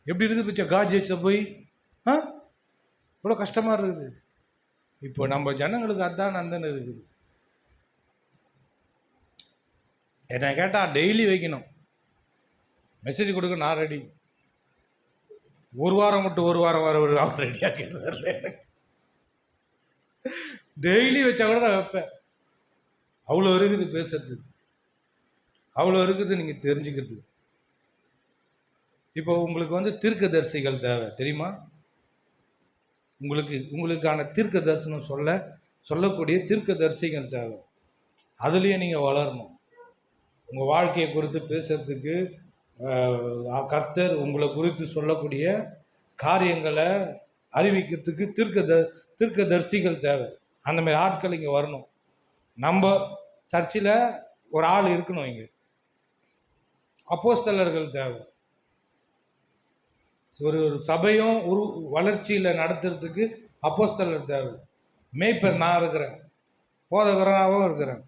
எப்படி இருக்குது பிச்சை? காஜி வச்ச போய் இவ்வளோ கஷ்டமாக இருக்குது. இப்போ நம்ம ஜனங்களுக்கு அதான் நந்தன் இருக்குது. என்ன கேட்டால் டெய்லி வைக்கணும், மெசேஜ் கொடுக்க நான் ரெடி. ஒரு வாரம் மட்டும் ஒரு வாரம் அவர் ரெடியாக கேட்குறாரு. டெய்லி வச்சா கூட நான் வைப்பேன். அவ்வளோ இருக்குது பேசுறதுக்கு, அவ்வளோ இருக்குது நீங்கள் தெரிஞ்சுக்கிறதுக்கு. இப்போ உங்களுக்கு வந்து தீர்க்கதரிசிகள் தேவை தெரியுமா? உங்களுக்கான தீர்க்க தரிசனம் சொல்லக்கூடிய தீர்க்கதரிசிகள் தேவை. அதுலேயே நீங்கள் வளரணும். உங்கள் வாழ்க்கையை குறித்து பேசுறதுக்கு கர்த்தர் உங்களை குறித்து சொல்லக்கூடிய காரியங்களை அறிவிக்கிறதுக்கு தீர்க்கதரிசிகள் தேவை. அந்த மாதிரி ஆட்கள் இங்கே வரணும். நம்ம சர்ச்சில் ஒரு ஆள் இருக்கணும். இங்கே அப்போஸ்தலர்கள் தேவை. ஒரு சபையும் வளர்ச்சியில் நடத்துறதுக்கு அப்போஸ்தலர் தேவை. மேய்ப்பர் நான் இருக்கிறேன், போதகராகவும் இருக்கிறேன்.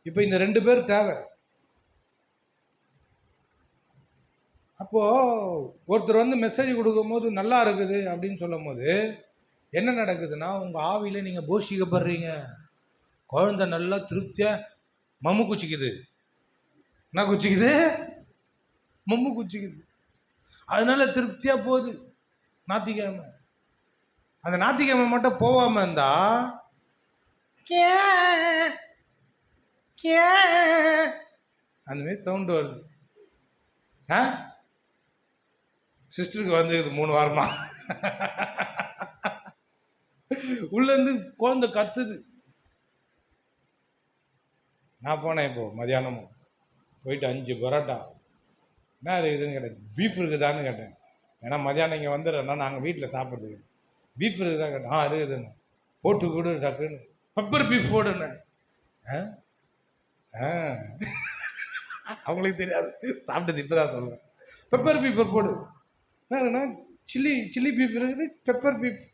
இப்போ இந்த 2 பேர் தேவை. அப்போது ஒருத்தர் வந்து மெசேஜ் கொடுக்கும்போது நல்லா இருக்குது அப்படின்னு சொல்லும் போது என்ன நடக்குதுன்னா, உங்கள் ஆவியில் நீங்கள் போஷிக்கப்படுறீங்க. குழந்தை நல்லா திருப்தியாக மம்மு குச்சிக்குது. என்ன குச்சிக்குது? மம்மு குச்சிக்குது. அதனால திருப்தியாக போகுது ஞாயிற்றுக்கிழமை. அந்த ஞாயிற்றுக்கிழமை மட்டும் போகாமல் இருந்தா அந்த மாதிரி சவுண்டு வருது. சிஸ்டருக்கு வந்துக்குது 3 வாரமா. உள்ளேருந்து குழந்தை கத்துது. நான் போனேன் இப்போ மதியானமும் போயிட்டு 5 பரோட்டா. என்ன இருக்குதுன்னு கேட்டேன். பீஃப் இருக்குதான்னு கேட்டேன். ஏன்னா மதியானம் இங்கே வந்துடுறேன்னா நாங்கள் வீட்டில் சாப்பிட்றதுக்கு. பீஃப் இருக்குதா கேட்டேன். இருக்குதுன்னு. போட்டு கொடு டக்குன்னு. பெப்பர் பீஃப் போடுன்னு. அவங்களுக்கு தெரியாது, சாப்பிட்டது இப்போ தான் சொல்லுவேன். பெப்பர் பீஃபர் போடு. என்னன்னா சில்லி பீஃப் இருக்குது,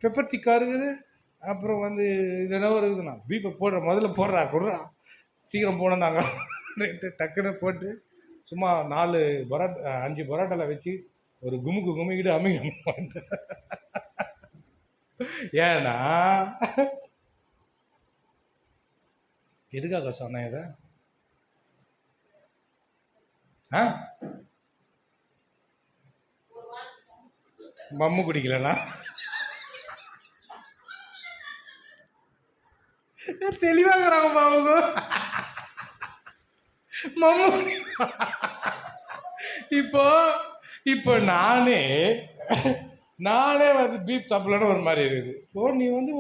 பெப்பர் டிக்கா இருக்குது, அப்புறம் வந்து இது என்ன இருக்குதுண்ணா பீஃபை போடுற முதல்ல போடுறா கொடுறா சீக்கிரம் போனோம் நாங்கள். டக்குன்னு போட்டு சும்மா 5 பரோட்டாவில் வச்சு ஒரு குமிக்கிட்டு அமைக்க. ஏன்னா எதுக்காக சொன்னேன் இதை? மம்மு குடிக்கலண்ணா தெளிவாகிறாங்க அவங்க. மம்மு இப்போ நானே வந்து பீஃப் சாப்பிடலன்னு ஒரு மாதிரி இருக்குது. இப்போ நீ வந்து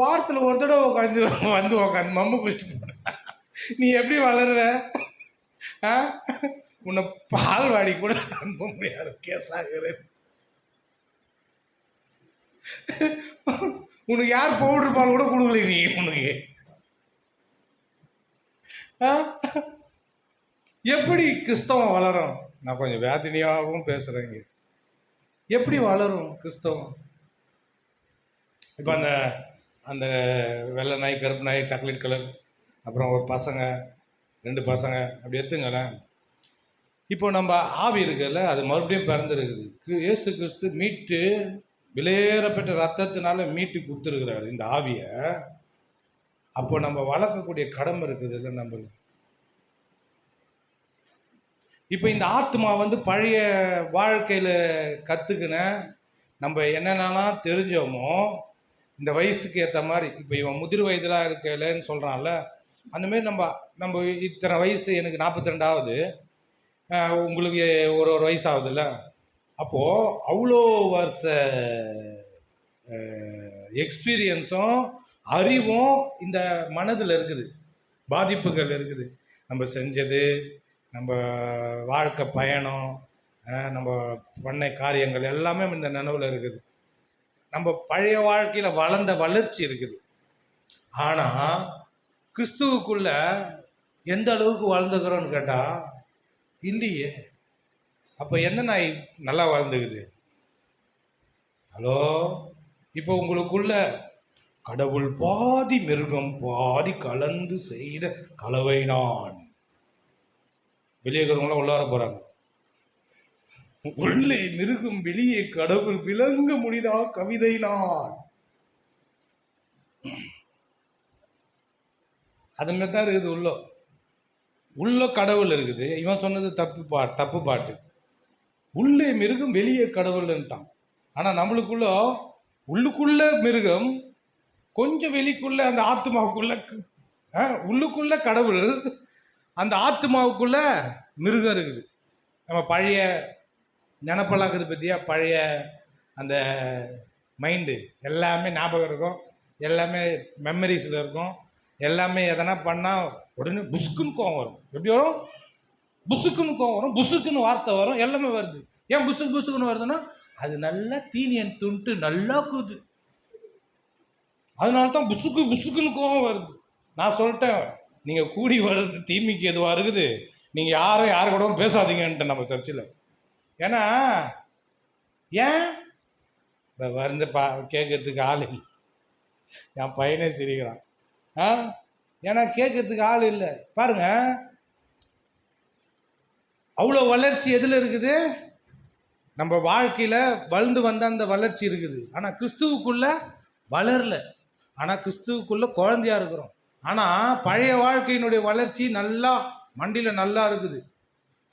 வாரத்தில் ஒரு தடவை உட்காந்து மம்மு குடிச்சிட்டு போன நீ எப்படி வளர்ற? உன்னை பால்வாடி கூட அனுப்ப முடியாது, கேஸ் ஆகுறேன். உனக்கு யார் பவுடர் பால் கூட கொடுக்கல நீ. உனக்கு எப்படி கிறிஸ்தவம் வளரும்? நான் கொஞ்சம் வேதனையாகவும் பேசுகிறேங்க. எப்படி வளரும் கிறிஸ்தவம்? இப்போ அந்த வெள்ளை நாய், கருப்பு நாய், சாக்லேட் கலர், அப்புறம் ஒரு பசங்க 2 பசங்க அப்படி எடுத்துங்களேன். இப்போ நம்ம ஆவி இருக்குல்ல, அது மறுபடியும் பிறந்திருக்குது. இயேசு கிறிஸ்து மீட்டு விலையேறப்பட்ட ரத்தத்தினால மீட்டு கொடுத்துருக்கிறாரு இந்த ஆவியை. அப்போ நம்ம வளர்க்கக்கூடிய கடமை இருக்குது இல்லை நம்மளுக்கு. இப்போ இந்த ஆத்மா வந்து பழைய வாழ்க்கையில் கற்றுக்கின நம்ம என்னென்னலாம் தெரிஞ்சோமோ இந்த வயசுக்கு ஏற்ற மாதிரி, இப்போ இவன் முதிர் வயதெலாம் இருக்கலன்னு சொல்கிறான்ல, அந்தமாரி நம்ம இத்தனை வயசு, எனக்கு 42 ஆகுது, உங்களுக்கு ஒரு வயசு ஆகுதுல்ல, அப்போது அவ்வளோ வருஷ எக்ஸ்பீரியன்ஸும் அறிவும் இந்த மனதில் இருக்குது, பாதிப்புகள் இருக்குது. நம்ம செஞ்சது, நம்ம வாழ்க்கை பயணம், நம்ம பண்ண காரியங்கள் எல்லாமே இந்த நினைவில் இருக்குது. நம்ம பழைய வாழ்க்கையில் வளர்ந்த வளர்ச்சி இருக்குது. ஆனால் கிறிஸ்துவுக்குள்ள எந்த அளவுக்கு வளர்ந்துக்கிறோன்னு கேட்டால் இல்லையே. அப்போ எந்த நாய் நல்லா வளர்ந்துக்குது? ஹலோ, இப்போ உங்களுக்குள்ள கடவுள் பாதி மிருகம் பாதி கலந்து செய்த கலவை நான். வெளியே இருக்கிறவங்களாம் உள்ளார போகிறாங்க. உள்ளே மிருகம் வெளியே கடவுள் விளங்க முடிதா கவிதை நான். அது மாதிரி தான் இருக்குது. உள்ள கடவுள் இருக்குது. இவன் சொன்னது தப்பு பாட்டு. உள்ளே மிருகம் வெளியே கடவுள்ன்ட்டான். ஆனால் நம்மளுக்குள்ள உள்ளுக்குள்ள மிருகம், கொஞ்சம் வெளிக்குள்ள அந்த ஆத்மாவுக்குள்ள, உள்ளுக்குள்ள கடவுள், அந்த ஆத்மாவுக்குள்ள மிருகம் இருக்குது. நம்ம பழைய நினப்பெல்லாம் இருக்குது பற்றியா, பழைய அந்த மைண்டு எல்லாமே ஞாபகம் இருக்கும், எல்லாமே மெமரிஸில் இருக்கும், எல்லாமே எதனா பண்ணால் உடனே புசுக்குன்னு கோவம் வரும். எப்படி வரும்? புசுக்குன்னு கோவம் வரும், புசுக்குன்னு வார்த்தை வரும், எல்லாமே வருது. ஏன் புசுக்குன்னு வருதுன்னா அது நல்லா தீனியன் துண்டு நல்லா கூது, அதனால தான் புசுக்குன்னு கோவம் வருது. நான் சொல்லிட்டேன், நீங்கள் கூடி வர்றது தீமைக்கு எதுவாக இருக்குது, நீங்கள் யாரு கூட பேசாதீங்கன்ட்டு நம்ம சர்ச்சில். ஏன்னா ஏன் வந்து கேட்கறதுக்கு ஆள் இல்லை. என் பையனே சிரிக்கிறான். ஏன்னா கேட்கறதுக்கு ஆள் இல்லை. பாருங்க, அவ்வளோ வளர்ச்சி எதில் இருக்குது? நம்ம வாழ்க்கையில் வளர்ந்து வந்த அந்த வளர்ச்சி இருக்குது. ஆனால் கிறிஸ்துவுக்குள்ள வளரல. ஆனால் கிறிஸ்துவுக்குள்ள குழந்தையா இருக்கிறோம். ஆனால் பழைய வாழ்க்கையினுடைய வளர்ச்சி நல்லா மண்டியில் நல்லா இருக்குது.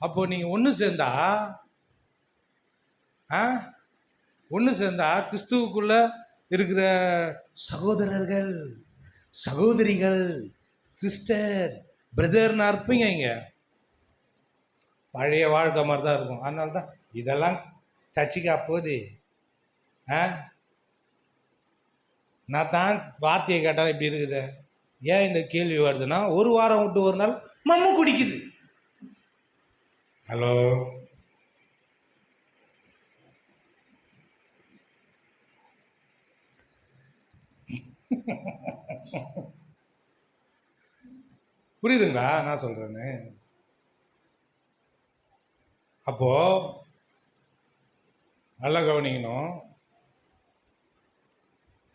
அப்போ நீங்கள் ஒன்று சேர்ந்தா கிறிஸ்துவுக்குள்ள இருக்கிற சகோதரர்கள், சகோதரிகள், சிஸ்டர், பிரதர்னு இருப்பீங்க. இங்கே பழைய வாழ்க்கை மாதிரி தான் இருக்கும். அதனால தான் இதெல்லாம் சர்ச்சைக்கு அப்போது நான் தான் வார்த்தையை கேட்டால் இப்படி இருக்குது. ஏன் இந்த கேள்வி வருதுன்னா, ஒரு வாரம் விட்டு ஒரு நாள் மம்மு குடிக்குது. ஹலோ, புரியுதுங்களா நான் சொல்றேன்னு? அப்போ நல்லா கவனிக்கணும்.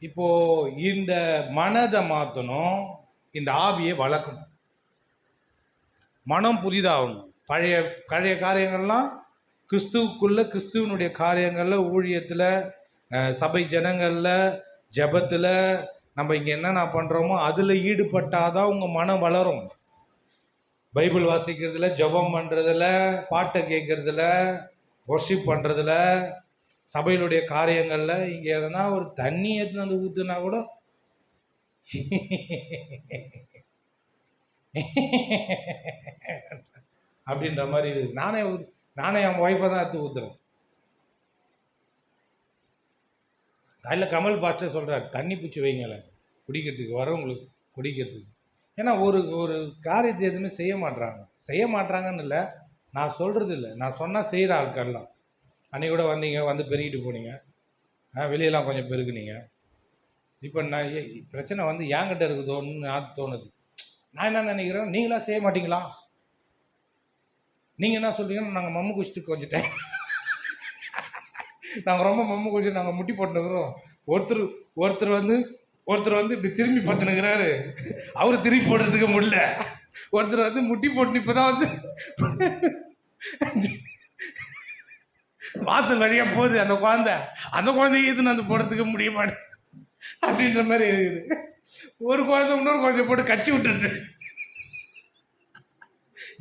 இப்போ இந்த மனதை மாற்றணும், இந்த ஆவியை வளர்க்கணும், மனம் புதிதாகணும். பழைய பழைய காரியங்கள்லாம் கிறிஸ்துவுக்குள்ள, கிறிஸ்துவனுடைய காரியங்களில், ஊழியத்தில், சபை ஜனங்களில், ஜபத்தில், நம்ம இங்கே என்னென்ன பண்ணுறோமோ அதில் ஈடுபட்டாதான் உங்கள் மனம் வளரும். பைபிள் வாசிக்கிறதுல, ஜபம் பண்ணுறதுல, பாட்டை கேட்குறதுல, ஒர்ஷிப் பண்ணுறதுல, சபையிலுடைய காரியங்களில். இங்கே எதனா ஒரு தண்ணி எடுத்துன்னு வந்து ஊற்றுனா கூட அப்படின்ற மாதிரி இருக்குது. நானே என் ஒய்ஃபை தான் எடுத்து ஊற்றுறேன். அதில் கமல் பாஸ்டர் சொல்கிறார், தண்ணி பூச்சி வைங்கள குடிக்கிறதுக்கு, வரவங்களுக்கு குடிக்கிறதுக்கு. ஏன்னா ஒரு ஒரு காரியத்தை எதுவுமே செய்ய மாட்டாங்கன்னு இல்லை, நான் சொல்கிறது இல்லை, நான் சொன்னால் செய்கிற ஆட்கள்லாம். அன்றைக்கி கூட வந்தீங்க, வந்து பெருகிட்டு போனீங்க, வெளியெல்லாம் கொஞ்சம் பெருகுனீங்க. இப்போ நான் பிரச்சனை வந்து என்கிட்ட இருக்குதோன்னு நான் தோணுது. நான் என்ன நினைக்கிறேன், நீங்களாம் செய்ய மாட்டீங்களா? நீங்கள் என்ன சொல்கிறீங்கன்னா, நாங்கள் மம்மு குடிச்சிட்டு கொஞ்சம் டைம் நாங்கள் ரொம்ப மம்மு குடிச்சு நாங்கள் முட்டி போட்டுனுக்குறோம். ஒருத்தர் வந்து இப்படி திரும்பி பார்த்துனுக்கிறாரு, அவரு திரும்பி போடுறதுக்கு முடியல. ஒருத்தர் வந்து முட்டி போட்டு இப்போ தான் வந்து வாசல் வழியாக போகுது அந்த குழந்தைய எதுன்னு அந்த போடுறதுக்கு முடிய மாட்டேன் அப்படின்ற மாதிரி இருக்குது. ஒரு குழந்தை இன்னொரு குழந்தைய போட்டு கச்சி விட்டுருது.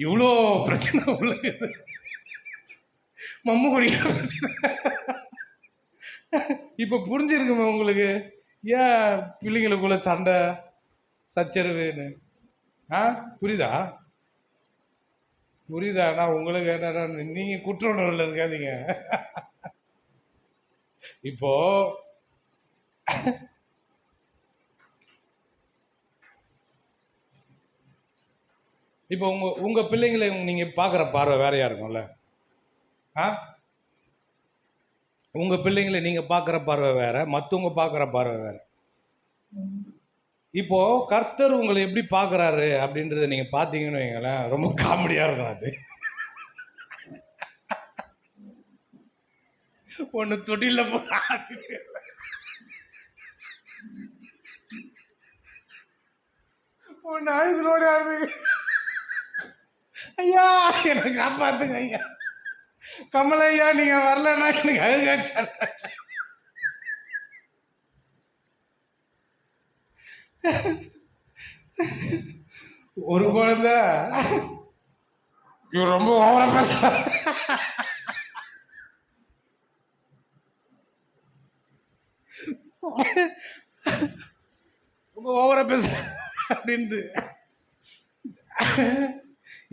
இவ்வளோ பிரச்சனை உள்ளது மம்மு குடிக்கிற பிரச்சனை. இப்போ புரிஞ்சிருக்குமே உங்களுக்கு ஏன் பிள்ளைங்களுக்குள்ள சண்டை சச்சரவுன்னு? புரியுதா? நான் உங்களுக்கு என்ன, நீங்கள் குற்ற உணர்வில் இருக்காதீங்க. இப்போ இப்போ உங்கள் பிள்ளைங்களை நீங்கள் பார்க்குற பார்வை வேறையாக இருக்கும்ல. உங்கள் பிள்ளைங்களை நீங்கள் பார்க்குற பார்வை வேறு, மற்றவங்க பார்க்குற பார்வை வேறு. இப்போது கர்த்தர் உங்களை எப்படி பார்க்குறாரு அப்படின்றத நீங்கள் பார்த்தீங்கன்னு வைங்களேன், ரொம்ப காமெடியாக இருக்கும். அது ஒன்று தொட்டில போட்டு ஒன்று அழுதுனோட அழுது, ஐயா என்னை காப்பாத்துங்க ஐயா, கமலையா நீங்க வரலன்னா எனக்கு அழுகாச்சு. ஒரு குழந்தை ரொம்ப ஓவரா பேச, ரொம்ப ஓவரா பேச அப்படின்னு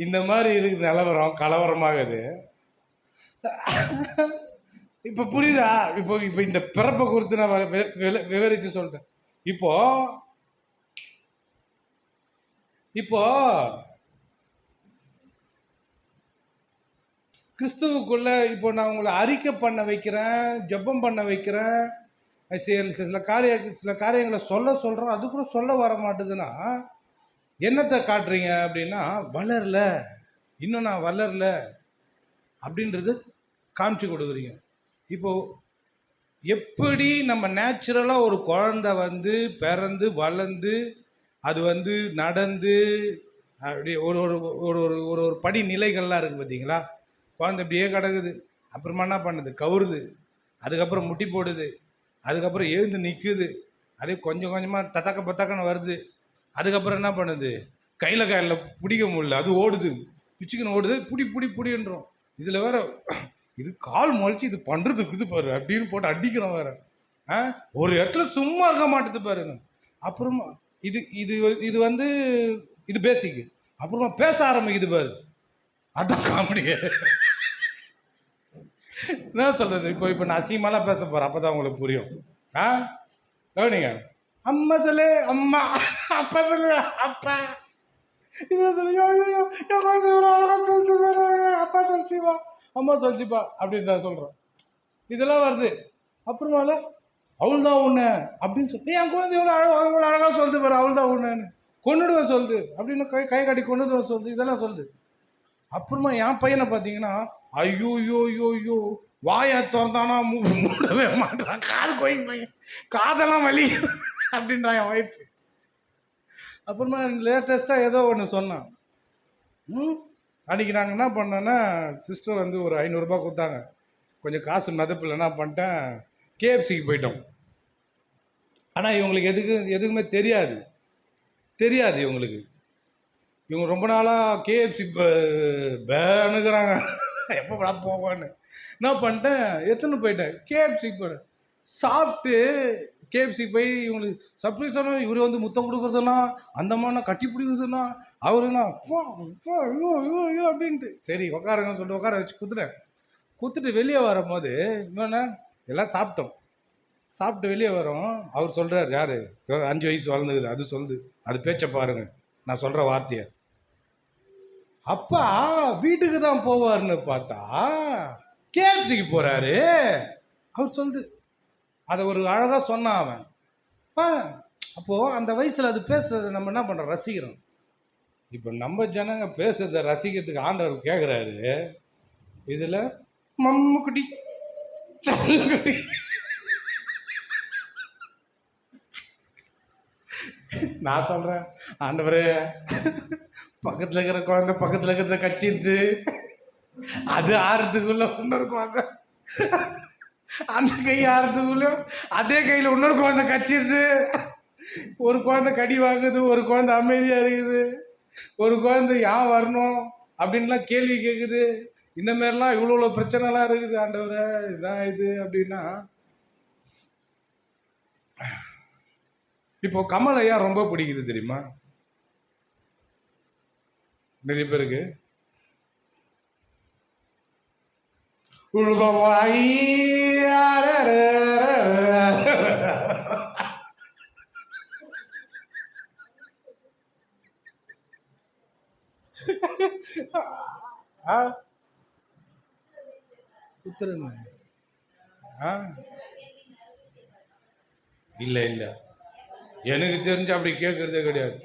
இந்த மாதிரி இருக்கு நிலவரம், கலவரமாகுது. இப்போ புரியுதா? இப்போ இந்த பிறப்பை குறித்து நான் விவரித்து சொல்லிட்டேன். இப்போ கிறிஸ்துவுக்குள்ள இப்போ நான் உங்களை அறிக்கை பண்ண வைக்கிறேன், ஜெபம் பண்ண வைக்கிறேன், சில காரியங்களை சொல்கிறோம், அது கூட சொல்ல வர மாட்டுதுன்னா என்னத்தை காட்டுறீங்க அப்படின்னா, வளரல, இன்னும் நான் வளரல அப்படின்றது காமிச்சு கொடுக்குறீங்க. இப்போது எப்படி நம்ம நேச்சுரலாக ஒரு குழந்தை வந்து பிறந்து வளர்ந்து அது வந்து நடந்து அப்படி ஒரு ஒரு ஒரு ஒரு ஒரு ஒரு படி நிலைகள்லாம் இருக்குது பார்த்தீங்களா. குழந்தை இப்படியே கிடக்குது, அப்புறமா என்ன பண்ணுது, கவுருது, அதுக்கப்புறம் முட்டி போடுது, அதுக்கப்புறம் எழுந்து நிற்குது, அப்படியே கொஞ்சம் கொஞ்சமாக தத்தக்க பத்தக்கன்னு வருது, அதுக்கப்புறம் என்ன பண்ணுது, கையில் பிடிக்க முடியல, அது ஓடுது, பிச்சுக்குன்னு ஓடுது, புடி புடி புடின்றோம். இதில் வேற இது கால் முளைச்சி இது பண்ணுறதுக்கு இது பாரு அப்படின்னு போட்டு அடிக்கிறோம் வேற. ஒரு இடத்துல சும்மா இருக்க மாட்டேது பாருங்க. அப்புறமா இது இது இது வந்து இது பேசிக்கு. அப்புறமா பேச ஆரம்பிக்குது பாரு, அதான் காமெடி. என்ன சொல்றது, இப்போ நான் அசிங்கமாலாம் பேச போறேன், அப்பதான் உங்களுக்கு புரியும். கவனிங்க. அம்மா சொல்லு அம்மா, அப்பா சொல்லு அப்பா, அப்பா சொல்லிச்சுப்பா, அம்மா சொல்லிச்சுப்பா அப்படின்னு நான் சொல்றேன். இதெல்லாம் வருது. அப்புறமால அவள் தான் உன்ன அப்படின்னு சொல்லி என் குழந்தை எவ்வளோ அழகாக சொல்லுது பாரு, அவள் தான் உன்னன்னு கொண்டுடுவேன் சொல்லுது அப்படின்னு கை காட்டி கொண்டுடுவேன் சொல்லுது, இதெல்லாம் சொல்லுது. அப்புறமா என் பையனை பார்த்தீங்கன்னா ஐயோ யோ யோ யோ வாயை திறந்தானா மூடவே மாட்டான், காது கோயிங்க காதெல்லாம் வலி அப்படின்றான் என் ஒய்ஃப். அப்புறமா லேட்டஸ்ட்டாக ஏதோ ஒன்று சொன்னான். அன்றைக்கி நாங்கள் என்ன பண்ணோன்னா, சிஸ்டர் வந்து ஒரு 500 ரூபாய் கொடுத்தாங்க. கொஞ்சம் காசு மிதப்பில் என்ன பண்ணிட்டேன், கேஎஃப்சிக்கு போயிட்டோம். ஆனால் இவங்களுக்கு எதுக்குமே தெரியாது இவங்களுக்கு. இவங்க ரொம்ப நாளாக கேஎஃப்சி பேனுக்குறாங்க, எப்போ போவான்னு. என்ன பண்ணிட்டேன், எடுத்துன்னு போயிட்டேன் கேஎஃப்சிக்கு போயிட்டேன். சாப்பிட்டு கேஎஃப்சிக்கு போய் இவங்களுக்கு சர்ப்ரைஸ் ஆனால் இவர் வந்து முத்தம் கொடுக்குறதுனா, அந்த மாதிரினா கட்டி பிடிக்குறதுனா, அவருனா ஐயோ ஐயோ ஐயோ அப்படின்ட்டு சரி உட்காருங்கன்னு சொல்லிட்டு உட்கார வச்சு குத்துட்டு வெளியே வரும்போது இன்னொன்று எல்லாம் சாப்பிட்டு வெளியே வரோம். அவர் சொல்கிறார், யார் 5 வயசு வளர்ந்துக்குது அது சொல்லுது, அது பேச்சை பாருங்க, நான் சொல்கிற வார்த்தையை. அப்பா வீட்டுக்கு தான் போவார்னு பார்த்தா கேஎஃப்சிக்கு போகிறாரு அவர் சொல்லுது. அதை ஒரு அழகாக சொன்னான் அவன். அப்போது அந்த வயசில் அது பேசுறதை நம்ம என்ன பண்ணுறோம், ரசிக்கிறோம். இப்போ நம்ம ஜனங்க பேசுறதை ரசிக்கிறதுக்கு ஆண்டவர் கேட்குறாரு. இதில் மம்முக்குட்டி சல்லுக்குட்டி நான் சொல்கிறேன், ஆண்டவரே பக்கத்தில் இருக்கிற குழந்தை பக்கத்தில் இருக்கிறத கச்சிது, அது ஆறுறதுக்குள்ள இன்னொரு குழந்தை அந்த கை ஆறுறதுக்குள்ள அதே கையில் இன்னொரு குழந்தை கச்சிது, ஒரு குழந்தை கடி வாங்குது, ஒரு குழந்தை அமைதியாக இருக்குது, ஒரு குழந்தை ஏன் வரணும் அப்படின்லாம் கேள்வி கேட்குது. இந்த மாதிரிலாம் இவ்வளோ பிரச்சனைலாம் இருக்குது. ஆண்டவரே இதான் இது அப்படின்னா. இப்போ கமல் ஐயா ரொம்ப பிடிக்குது தெரியுமா நிறைய பேருக்கு. இல்லை இல்லை, எனக்கு தெரிஞ்சு அப்படி கேட்கறதே கிடையாது.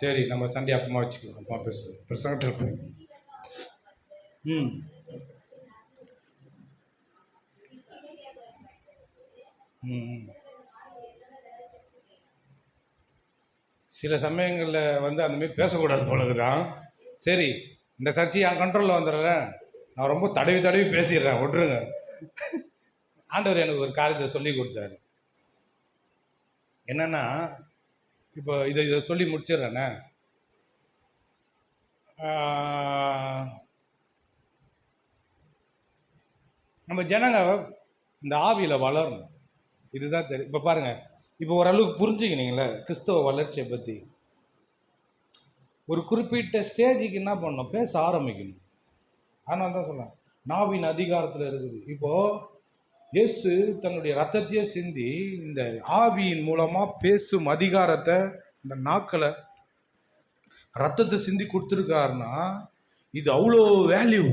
சரி நம்ம சண்டே அப்பமா வச்சுக்கலாம், அப்பா பேசுவோம் பிரசங்கத்தில் போய். சில சமயங்களில் வந்து அந்தமாரி பேசக்கூடாது போலக்குதான். சரி இந்த சர்ச்சை என் கண்ட்ரோலில் வந்துடுறேன், நான் ரொம்ப தடவி பேசிடுறேன், விட்டுருங்க. ஆண்டவர் எனக்கு ஒரு காரியத்தை சொல்லி கொடுத்தாரு. என்னன்னா, இப்போ இதை சொல்லி முடிச்சிடுறேண்ணே. நம்ம ஜனங்க இந்த ஆவியில் வளரணும், இதுதான் தெரியும். இப்போ பாருங்கள், இப்போ ஓரளவுக்கு புரிஞ்சுக்கினீங்களே கிறிஸ்தவ வளர்ச்சியை பற்றி. ஒரு குறிப்பிட்ட ஸ்டேஜுக்கு என்ன பண்ணணும், பேச ஆரம்பிக்கணும். ஆனால் தான் சொல்கிறேன், நாவின் அதிகாரத்தில் இருக்குது. இப்போது இயேசு தன்னுடைய ரத்தத்தையே சிந்தி இந்த ஆவியின் மூலமாக பேசும் அதிகாரத்தை, இந்த நாக்களை ரத்தத்தை சிந்தி கொடுத்துருக்காருன்னா இது அவ்வளோ வேல்யூ.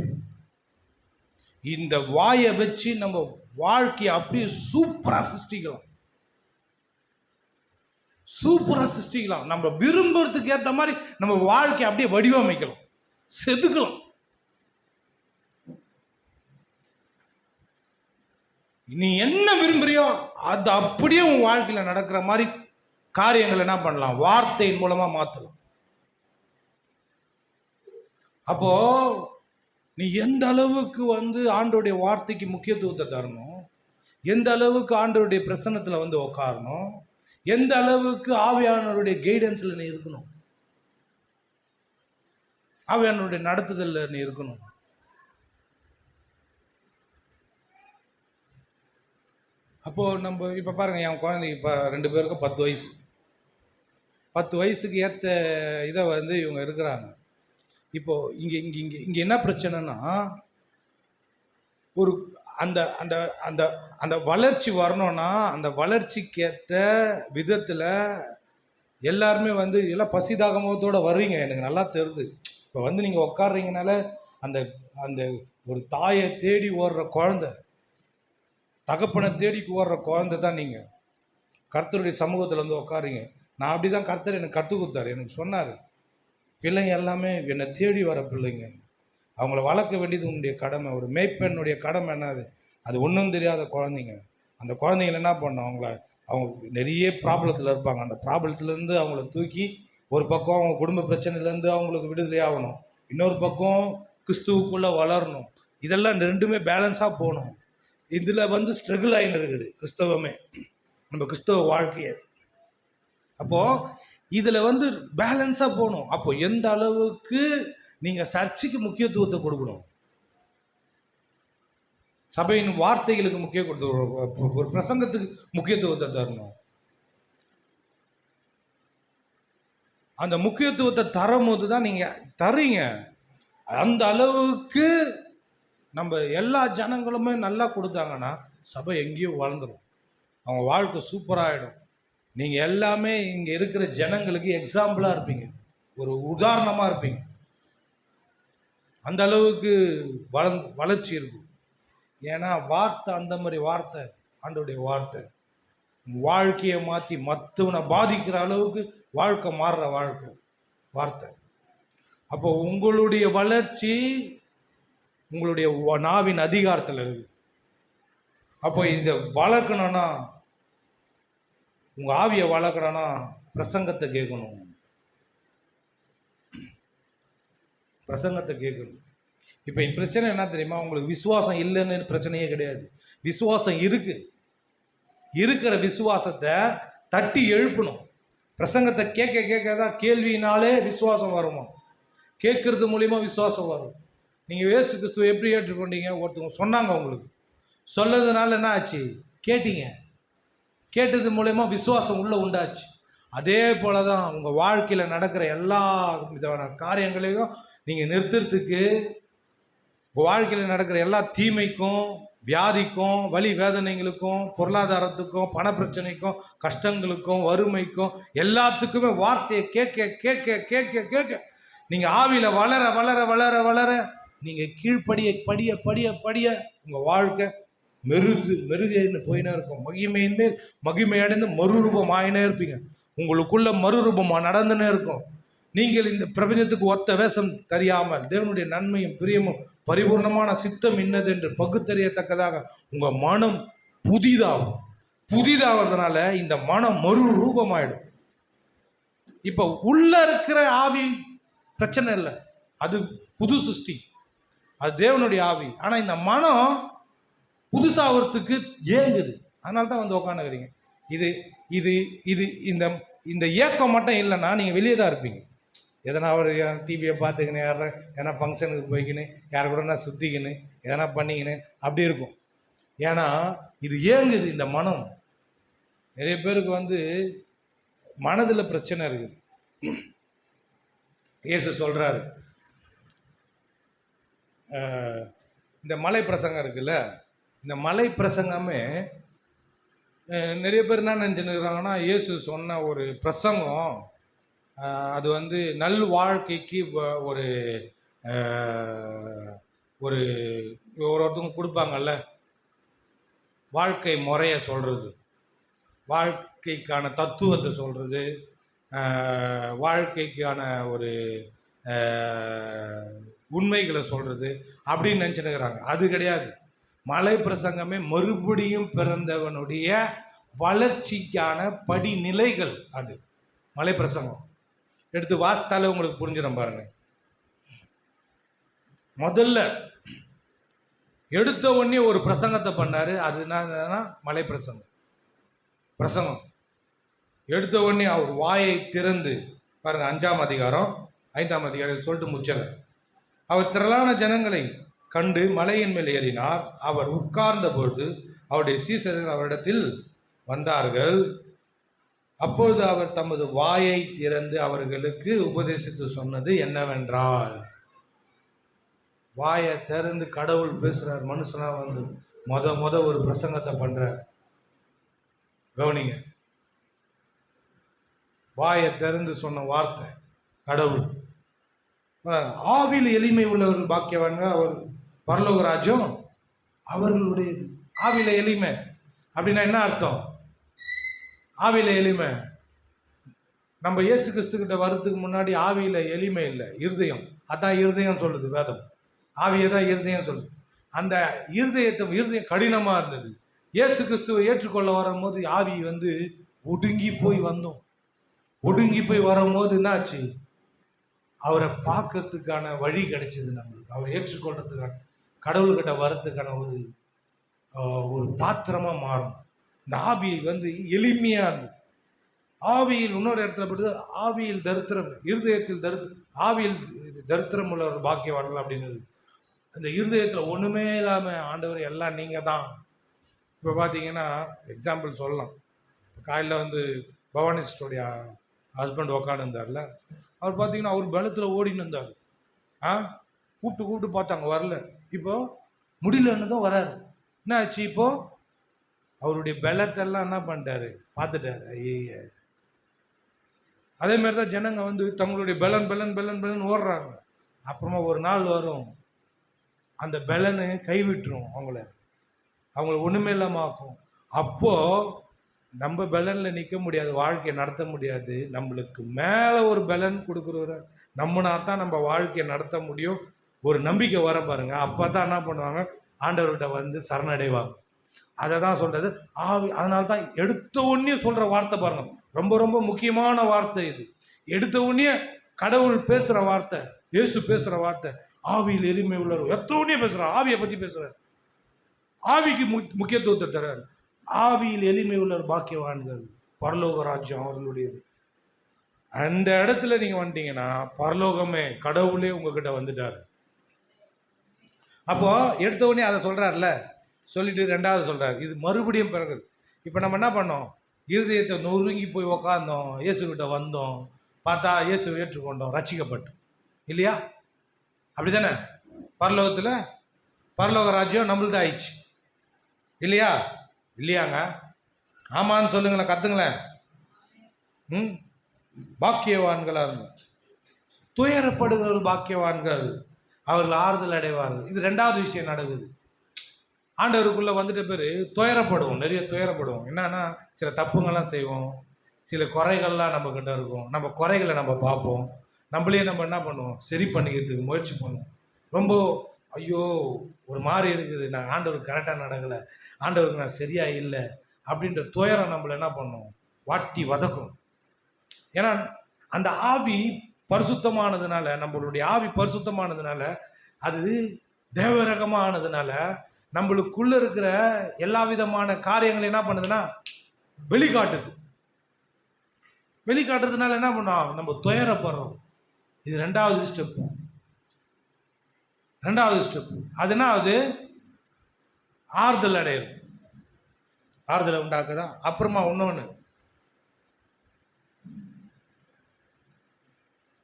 இந்த வாயை வச்சு நம்ம வாழ்க்கையை அப்படியே சூப்பராக சிருஷ்டிக்கலாம். நம்ம விரும்புறதுக்கு ஏற்ற மாதிரி நம்ம வாழ்க்கையை அப்படியே வடிவமைக்கலாம், செதுக்கலாம். நீ என்ன விரும்புறியோ அது அப்படியே உன் வாழ்க்கையில் நடக்கிற மாதிரி காரியங்கள் என்ன பண்ணலாம், வார்த்தையின் மூலமா மாற்றலாம். அப்போ நீ எந்த அளவுக்கு ஆண்டோடைய வார்த்தைக்கு முக்கியத்துவத்தை தரணும், எந்த அளவுக்கு ஆண்டவருடைய பிரசன்னத்தில் உட்காரணும், எந்த அளவுக்கு ஆவியானவருடைய கைடன்ஸில் நீ இருக்கணும், ஆவியானவருடைய நடத்துதலில் நீ இருக்கணும். அப்போது நம்ம இப்போ பாருங்கள், என் குழந்தைக்கு இப்போ 2 பேருக்கும் 10 வயசு. 10 வயசுக்கு ஏற்ற இதை இவங்க இருக்கிறாங்க. இப்போது இங்கே இங்கே இங்கே இங்கே என்ன பிரச்சனைனா, ஒரு அந்த அந்த அந்த அந்த வளர்ச்சி வரணும்னா அந்த வளர்ச்சிக்கேற்ற விதத்தில் எல்லாருமே எல்லாம் பசிதாகமத்தோடு வர்றீங்க, எனக்கு நல்லா தெரியுது. இப்போ நீங்கள் உட்காடுறீங்கனால அந்த அந்த ஒரு தாயை தேடி ஓடுற குழந்தை, தகப்பனை தேடி ஓடுற குழந்தை தான் நீங்கள் கர்த்தருடைய சமூகத்தில் உட்காருங்க. நான் அப்படி தான் கர்த்தர் எனக்கு கற்றுக் கொடுத்தாரு. எனக்கு சொன்னார், பிள்ளைங்க எல்லாமே என்னை தேடி வர பிள்ளைங்க, அவங்கள வளர்க்க வேண்டியது உன்னுடைய கடமை. ஒரு மேய்ப்பெண்ணுடைய கடமை என்னது, அது ஒன்றும் தெரியாத குழந்தைங்க. அந்த குழந்தைங்கள என்ன பண்ணணும், அவங்க நிறைய ப்ராப்ளத்தில் இருப்பாங்க. அந்த ப்ராப்ளத்துலேருந்து அவங்கள தூக்கி ஒரு பக்கம் அவங்க குடும்ப பிரச்சனையிலேருந்து அவங்களுக்கு விடுதலை ஆகணும், இன்னொரு பக்கம் கிறிஸ்துவுக்குள்ளே வளரணும். இதெல்லாம் ரெண்டுமே பேலன்ஸாக போகணும். இதில் ஸ்ட்ரகிள் ஆகின்னு இருக்குது கிறிஸ்தவமே, நம்ம கிறிஸ்தவ வாழ்க்கையை. அப்போது இதில் பேலன்ஸாக போகணும். அப்போது எந்த அளவுக்கு நீங்கள் சர்ச்சைக்கு முக்கியத்துவத்தை கொடுக்கணும், சபையின் வார்த்தைகளுக்கு முக்கியத்துவம், ஒரு பிரசங்கத்துக்கு முக்கியத்துவத்தை தரணும். அந்த முக்கியத்துவத்தை தரும்போது தான் நீங்கள் தரீங்க. அந்த அளவுக்கு நம்ம எல்லா ஜனங்களுமே நல்லா கொடுத்தாங்கன்னா சபை எங்கேயோ வளர்ந்துடும், அவங்க வாழ்க்கை சூப்பராகிடும். நீங்கள் எல்லாமே இங்கே இருக்கிற ஜனங்களுக்கு எக்ஸாம்பிளாக இருப்பீங்க, ஒரு உதாரணமாக இருப்பீங்க. அந்த அளவுக்கு வளர்ச்சி இருக்கும். ஏன்னா வார்த்தை அந்த மாதிரி வார்த்தை, ஆண்டோடைய வார்த்தை வாழ்க்கையை மாற்றி மற்றவனை பாதிக்கிற அளவுக்கு வாழ்க்கை மாறுற வார்த்தை. அப்போ உங்களுடைய வளர்ச்சி உங்களுடைய நாவின் அதிகாரத்தில் இருக்குது. அப்போ இதை வளர்க்கணும்னா, உங்கள் ஆவியை வளர்க்கணும்னா பிரசங்கத்தை கேட்கணும், பிரசங்கத்தை கேட்கணும். இப்போ பிரச்சனை என்ன தெரியுமா, உங்களுக்கு விசுவாசம் இல்லைன்னு பிரச்சனையே கிடையாது. விசுவாசம் இருக்கிற விசுவாசத்தை தட்டி எழுப்பணும். பிரசங்கத்தை கேட்க கேட்க தான் கேள்வியினாலே விசுவாசம் வருமா, கேட்கறது மூலிமா விசுவாசம் வரும். நீங்கள் இயேசு கிறிஸ்துவை எப்படி ஏற்றுக்கொண்டீங்க, ஒருத்தவங்க சொன்னாங்க, உங்களுக்கு சொல்லதுனால என்ன ஆச்சு, கேட்டீங்க, கேட்டது மூலயமா விசுவாசம் உள்ளே உண்டாச்சு. அதே போல தான் உங்கள் வாழ்க்கையில் நடக்கிற எல்லா விதமான காரியங்களையும் நீங்கள் நிறுத்துறதுக்கு, உங்கள் வாழ்க்கையில் நடக்கிற எல்லா தீமைக்கும், வியாதிக்கும், வலி வேதனைகளுக்கும், பொருளாதாரத்துக்கும், பண பிரச்சனைக்கும், கஷ்டங்களுக்கும், வறுமைக்கும், எல்லாத்துக்குமே வார்த்தையை கேட்க கேட்க கேட்க கேட்க நீங்கள் ஆவியில் வளர வளர வளர வளர நீங்கள் கீழ்ப்படிய படிய படிய படிய உங்கள் வாழ்க்கை மெருகைன்னு போயினே இருக்கும். மகிமையின் மேல் மகிமை அடைந்து மறுரூபம் ஆயினே இருப்பீங்க. உங்களுக்குள்ள மறுரூபமாக நடந்துனே இருக்கும். நீங்கள் இந்த பிரபஞ்சத்துக்கு ஒத்த வேஷம் தெரியாமல் தேவனுடைய நன்மையும் பிரியமும் பரிபூர்ணமான சித்தம் இன்னது என்று பகுத்தறியத்தக்கதாக உங்கள் மனம் புதிதாகிறதுனால இந்த மனம் மறுரூபமாயிடும். இப்போ உள்ள இருக்கிற ஆவி பிரச்சனை இல்லை, அது புது சிருஷ்டி, அது தேவனுடைய ஆவி. ஆனால் இந்த மனம் புதுசாகிறதுக்கு ஏங்குது. அதனால தான் உட்காந்துக்கிறீங்க. இது இது இது இந்த இந்த ஏக்கம் மட்டும் இல்லைன்னா நீங்கள் வெளியே தான் இருப்பீங்க. எதனா ஒரு டிவியை பார்த்துக்கின்னு, யாரா ஏன்னா ஃபங்க்ஷனுக்கு போய்க்கின்னு, யாரை கூட சுற்றிக்கின்னு, எதனா பண்ணிக்கின்னு அப்படி இருக்கும். ஏன்னா இது ஏங்குது இந்த மனம். நிறைய பேருக்கு மனதில் பிரச்சனை இருக்குது. இயேசு சொல்கிறாரு, இந்த மலை பிரசங்கம் இருக்குல்ல, இந்த மலை பிரசங்கமே நிறைய பேர் என்ன நினச்சிருக்கிறாங்கன்னா, இயேசு சொன்ன ஒரு பிரசங்கம் அது நல் வாழ்க்கைக்கு ஒரு ஒரு ஒருத்தவங்க கொடுப்பாங்கல்ல, வாழ்க்கை முறையை சொல்கிறது, வாழ்க்கைக்கான தத்துவத்தை சொல்கிறது, வாழ்க்கைக்கான ஒரு உண்மைகளை சொல்கிறது அப்படின்னு நினச்சினுக்கிறாங்க. அது கிடையாது. மலை பிரசங்கமே மறுபடியும் பிறந்தவனுடைய வளர்ச்சிக்கான படிநிலைகள். அது மலை பிரசங்கம் எடுத்து வாசித்தாலே உங்களுக்கு புரிஞ்சிடும் பாருங்க. முதல்ல எடுத்த உடனே ஒரு பிரசங்கத்தை பண்ணாரு. அது என்னன்னா மலை பிரசங்கம். எடுத்த உடனே அவர் வாயை திறந்து பாருங்க, 5ஆம் அதிகாரம் 5ஆம் அதிகாரம் சொல்லிட்டு முடிச்சார். அவர் திரளான ஜனங்களை கண்டு மலையின் மேல் ஏறினார். அவர் உட்கார்ந்த பொழுது அவருடைய சீசர்கள் அவரிடத்தில் வந்தார்கள். அப்பொழுது அவர் தமது வாயை திறந்து அவர்களுக்கு உபதேசித்து சொன்னது என்னவென்றால், வாயை திறந்து கடவுள் பேசுறார். மனுஷனா வந்து முத ஒரு பிரசங்கத்தை பண்ற. கவனிங்க, வாயை திறந்து சொன்ன வார்த்தை கடவுள். ஆவியில் எளிமை உள்ளவர்கள் பாக்கியவாங்க, அவர் பரலோக ராஜ்யம் அவர்களுடையது. ஆவியில எளிமை அப்படின்னா என்ன அர்த்தம்? ஆவியில எளிமை, நம்ம இயேசு கிறிஸ்து கிட்ட வரதுக்கு முன்னாடி ஆவியில எளிமை இல்லை, இருதயம். அதான் இருதயம் சொல்லுது வேதம். ஆவியை தான் இருதயம் சொல்லுது. அந்த இருதயம் கடினமாக இருந்தது. இயேசு கிறிஸ்துவை ஏற்றுக்கொள்ள வரும்போது ஆவி வந்து ஒடுங்கி போய் வந்தோம். ஒடுங்கி போய் வரும்போது என்னாச்சு? அவரை பார்க்கறதுக்கான வழி கிடைச்சது நம்மளுக்கு. அவரை ஏற்றுக்கொள்றதுக்கான, கடவுள்கிட்ட வர்றதுக்கான ஒரு பாத்திரமாக மாறும். இந்த ஆவி வந்து எளிமையாக இருந்தது. ஆவியில் இன்னொரு இடத்துல படுது, ஆவியில் தரித்திரம், இருதயத்தில் ஆவியில் தரித்திரம் உள்ளவர் பாக்கியவான்கள் அப்படின்னு. இந்த இருதயத்தில் ஒன்றுமே இல்லாமல் ஆண்டவர் எல்லாம் நீங்கள் தான். இப்போ பார்த்தீங்கன்னா எக்ஸாம்பிள் சொல்லலாம். காலையில் வந்து பவானிஸ்டோடைய ஹஸ்பண்ட் உக்காந்துருந்தார்ல, அவர் பார்த்தீங்கன்னா அவர் பலத்தில் ஓடின்னு இருந்தார். கூப்பிட்டு பார்த்தாங்க, வரல. இப்போ முடியலன்னு தான் வராரு. என்ன ஆச்சு? இப்போ அவருடைய பலத்தெல்லாம் என்ன பண்ணிட்டாரு? பார்த்துட்டாரு. ஐய, அதே மாதிரி தான் ஜனங்க வந்து தங்களுடைய பலன் ஓடுறாங்க. அப்புறமா ஒரு நாள் வரும், அந்த பலனு கைவிட்டுரும், அவங்கள ஒன்றுமே இல்லாமல் ஆக்கும். அப்போது நம்ம பலனில் நிற்க முடியாது, வாழ்க்கையை நடத்த முடியாது. நம்மளுக்கு மேலே ஒரு பலன் கொடுக்குறவரை நம்மனா தான் நம்ம வாழ்க்கையை நடத்த முடியும். ஒரு நம்பிக்கை வர பாருங்க. அப்போ தான் என்ன பண்ணுவாங்க? ஆண்டவர்கிட்ட வந்து சரணடைவாங்க. அதை தான் சொல்கிறது ஆவி. அதனால தான் எடுத்த உடனே சொல்கிற வார்த்தை பாருங்க, ரொம்ப முக்கியமான வார்த்தை இது. எடுத்த உடனே கடவுள் பேசுகிற வார்த்தை, இயேசு பேசுகிற வார்த்தை, ஆவியில் எளிமை உள்ளவர். எடுத்த உடனே பேசுகிறார், ஆவியை பற்றி பேசுகிறார். ஆவிக்கு முக்கியத்துவத்தை தர்றார். ஆவியில் எளிமை உள்ளவர் பாக்கியவான்கள், பரலோக ராஜ்யம் அவர்களுடையது. அந்த இடத்துல நீங்கள் வந்துட்டீங்கன்னா பரலோகமே, கடவுளே உங்ககிட்ட வந்துட்டார். அப்போ எடுத்த உடனே அதை சொல்கிறார்ல, சொல்லிட்டு ரெண்டாவது சொல்கிறார், இது மறுபடியும் பிறகு. இப்போ நம்ம என்ன பண்ணோம்? இருதயத்தை நொறுங்கி போய் உக்காந்தோம், இயேசுக்கிட்ட வந்தோம், பார்த்தா இயேசு ஏற்றுக்கொண்டோம், ரட்சிக்கப்பட்டோம் இல்லையா? அப்படி தானே? பரலோகத்தில் பரலோக ராஜ்யம் நம்மளுது ஆயிடுச்சு இல்லையாங்க? ஆமான்னு சொல்லுங்களேன், கத்துங்களேன். பாக்கியவான்களாக இருங்க. துயரப்படுகிறவர்கள் பாக்கியவான்கள், அவர்கள் ஆறுதல் அடைவார்கள். இது ரெண்டாவது விஷயம் நடக்குது. ஆண்டவருக்குள்ளே வந்துட்ட பேர் துயரப்படுவோம், நிறைய துயரப்படுவோம். என்னன்னா, சில தப்புங்கள்லாம் செய்வோம், சில குறைகள்லாம் நம்மக்கிட்ட இருக்கும். நம்ம குறைகளை நம்ம பார்ப்போம், நம்மளே நம்ம என்ன பண்ணுவோம்? சரி பண்ணிக்கிறதுக்கு முயற்சி பண்ணுவோம். ரொம்ப ஐயோ ஒரு மாதிரி இருக்குது, நான் ஆண்டவருக்கு கரெக்டாக நடக்கலை, ஆண்டவருக்கு நான் சரியாக இல்லை அப்படின்ற துயரம் நம்மளை என்ன பண்ணும்? வாட்டி வதக்கும். ஏன்னா அந்த ஆவி பரிசுத்தமானதுனால, நம்மளுடைய ஆவி பரிசுத்தமானதுனால, அது தேவரகமானதுனால, நம்மளுக்குள்ள இருக்கிற எல்லா விதமான காரியங்களை என்ன பண்ணுதுன்னா வெளிக்காட்டுறதுனால என்ன பண்ணோம்? நம்ம துயரப்படுறோம். இது ரெண்டாவது ஸ்டெப்பு. அது என்ன ஆகுது? ஆறுதல் அடையிறது, ஆறுதலை உண்டாக்குதான். அப்புறமா இன்னொன்று,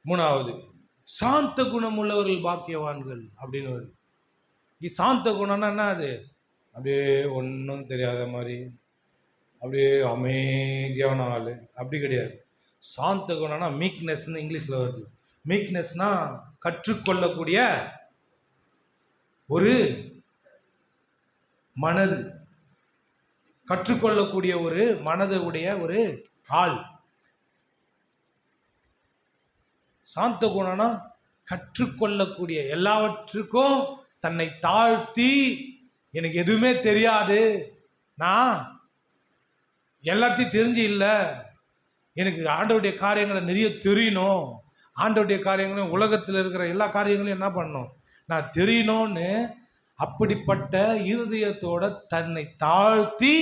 மூணாவது, சாந்த குணம் உள்ளவர்கள் பாக்கியவான்கள் அப்படின்னு வருது. சாந்த குணம்னா என்ன? அது அப்படியே ஒன்றும் தெரியாத மாதிரி, அப்படியே அமைதியான ஆள் அப்படி கிடையாது. சாந்த குணம்னா மீக்னஸ்ன்னு இங்கிலீஷில் வருது. மீக்னஸ்னா கற்றுக்கொள்ளக்கூடிய ஒரு மனது, கற்றுக்கொள்ளக்கூடிய ஒரு மனது உடைய ஒரு ஆள். சாந்த குணம்னா கற்றுக்கொள்ளக்கூடிய, எல்லாவற்றுக்கும் தன்னை தாழ்த்தி எனக்கு எதுவுமே தெரியாது, நான் எல்லாத்தையும் தெரிஞ்சு இல்லை, எனக்கு ஆண்டவருடைய காரியங்களை நிறைய தெரியணும், ஆண்டவருடைய காரியங்களையும் உலகத்தில் இருக்கிற எல்லா காரியங்களையும் என்ன பண்ணணும், நான் தெரியணும்னு அப்படிப்பட்ட இருதயத்தோட தன்னை தாழ்த்தி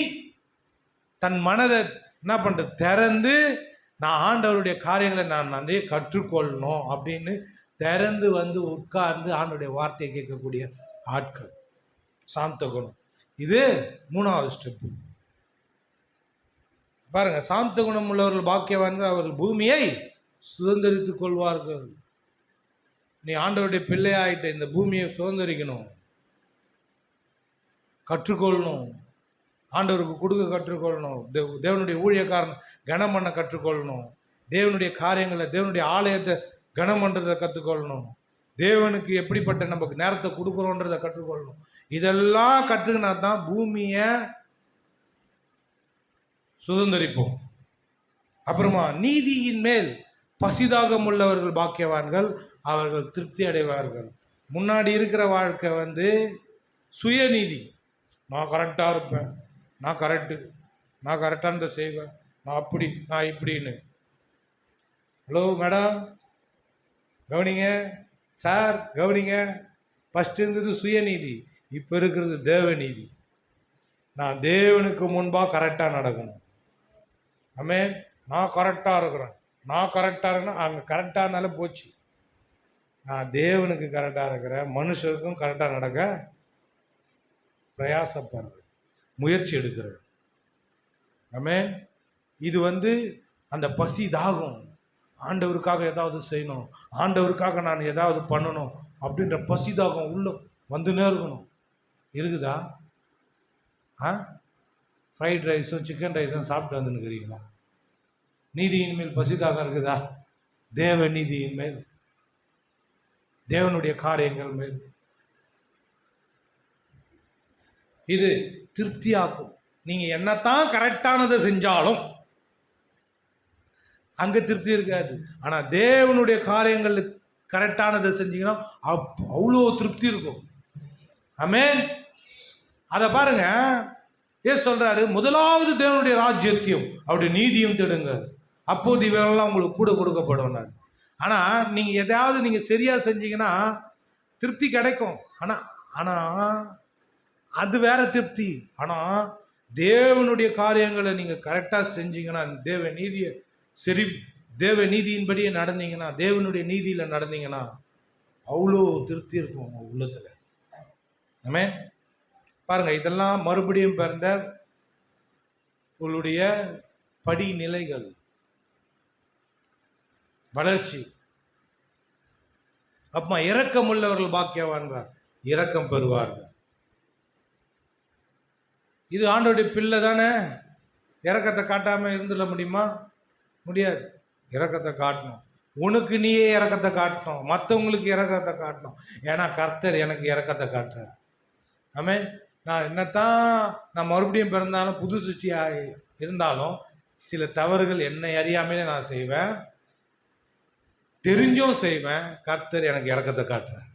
தன் மனதை என்ன பண்ணுறது திறந்து, நான் ஆண்டவருடைய காரியங்களை நான் நிறைய கற்றுக்கொள்ளணும் அப்படின்னு திறந்து வந்து உட்கார்ந்து ஆண்டவருடைய வார்த்தையை கேட்கக்கூடிய ஆட்கள் சாந்த குணம். இது 3வது ஸ்டெப்பு. பாருங்க, சாந்த குணம் உள்ளவர்கள் பாக்கியவான்கள், அவர்கள் பூமியை சுதந்திரித்துக் கொள்வார்கள். நீ ஆண்டவருடைய பிள்ளையாயிட்ட இந்த பூமியை சுதந்திரிக்கணும், கற்றுக்கொள்ளணும், ஆண்டவருக்கு கொடுக்க கற்றுக்கொள்ளணும், தேவனுடைய ஊழியக்காரன் கனம் பண்ண கற்றுக்கொள்ளணும், தேவனுடைய காரியங்களை தேவனுடைய ஆலயத்தை கனம் பண்ணுறதை கற்றுக்கொள்ளணும், தேவனுக்கு எப்படிப்பட்ட நமக்கு நேரத்தை கொடுக்குறோன்றதை கற்றுக்கொள்ளணும். இதெல்லாம் கற்றுக்கினா தான் பூமியை சுதந்திரிப்போம். அப்புறமா நீதியின் மேல் பசிதாகம் உள்ளவர்கள் பாக்கியவான்கள், அவர்கள் திருப்தி அடைவார்கள். முன்னாடி இருக்கிற வாழ்க்கை வந்து சுயநீதி, நான் கரெக்டாக இருப்பேன், நான் கரெக்டானதை செய்வேன், நான் அப்படி நான் இப்படின்னு. ஹலோ மேடம் கவனிங்க, சார் கவனிங்க, ஃபஸ்ட்டு இருந்தது சுயநீதி, இப்போ இருக்கிறது தேவநீதி. நான் தேவனுக்கு முன்பாக கரெக்டாக நடக்கணும். ஆமென். நான் கரெக்டாக இருக்கிறேன், நான் கரெக்டாக இருக்கேன், அங்கே கரெக்டானால போச்சு. நான் தேவனுக்கு கரெக்டாக இருக்கிறேன், மனுஷருக்கும் கரெக்டாக நடக்க பிரயாசப்படுறேன், முயற்சி எடுக்கிறேன். ஆமென். இது வந்து அந்த பசி தாகம், ஆண்டவருக்காக ஏதாவது செய்யணும், ஆண்டவருக்காக நான் ஏதாவது பண்ணணும் அப்படின்ற பசி தாகம் உள்ள வந்துன்னே இருக்கணும். இருக்குதா? ஃப்ரைட் ரைஸும் சிக்கன் ரைஸும் சாப்பிட்டு வந்துன்னுக்கிறீங்களா? நீதியின் மேல் பசிதாக இருக்குதா? தேவ நீதியின் மேல், தேவனுடைய காரியங்கள் மேல் இது திருப்தியாக்கும். நீங்கள் என்னத்தான் கரெக்டானதை செஞ்சாலும் அங்கே திருப்தி இருக்காது. ஆனால் தேவனுடைய காரியங்கள் கரெக்டானதை செஞ்சீங்கன்னா அவ்வளோ திருப்தி இருக்கும். ஆமென். அதை பாருங்க, ஏன் சொல்றாரு, முதலாவது தேவனுடைய ராஜ்யத்தையும் அவருடைய நீதியும் தேடுங்க, அப்போது இவெல்லாம் உங்களுக்கு கூட கொடுக்கப்படும். ஆனால் நீங்கள் எதாவது நீங்கள் சரியாக செஞ்சீங்கன்னா திருப்தி கிடைக்கும். ஆனால் அது வேற திருப்தி. ஆனால் தேவனுடைய காரியங்களை நீங்கள் கரெக்டாக செஞ்சீங்கன்னா, தேவ நீதியின்படியே நடந்தீங்கன்னா, தேவனுடைய நீதியில் நடந்தீங்கன்னா அவ்வளோ திருப்தி இருக்கும் உங்கள் உள்ளத்தில். ஆமென். பாருங்கள், இதெல்லாம் மறுபடியும் பிறந்த உங்களுடைய படிநிலைகள், வளர்ச்சி. அப்பா, இரக்கம் உள்ளவர்கள் பாக்கியவான்கள், இரக்கம் பெறுவார்கள். இது ஆண்டவருடைய பிள்ளை தானே, இரக்கத்தை காட்டாமல் இருந்துட முடியுமா? முடியாது. இரக்கத்தை காட்டணும், உனக்கு நீயே இரக்கத்தை காட்டணும், மற்றவங்களுக்கு இரக்கத்தை காட்டணும். ஏன்னா கர்த்தர் எனக்கு இரக்கத்தை காட்டுறார். ஆமென். நான் என்னத்தான் நான் மறுபடியும் பிறந்தாலும் புது சிருஷ்டியாக இருந்தாலும் சில தவறுகள் என்னை அறியாமலே நான் செய்வேன், தெரிஞ்சும் செய்வேன். கர்த்தர் எனக்கு இரக்கத்தை காட்டுறார்,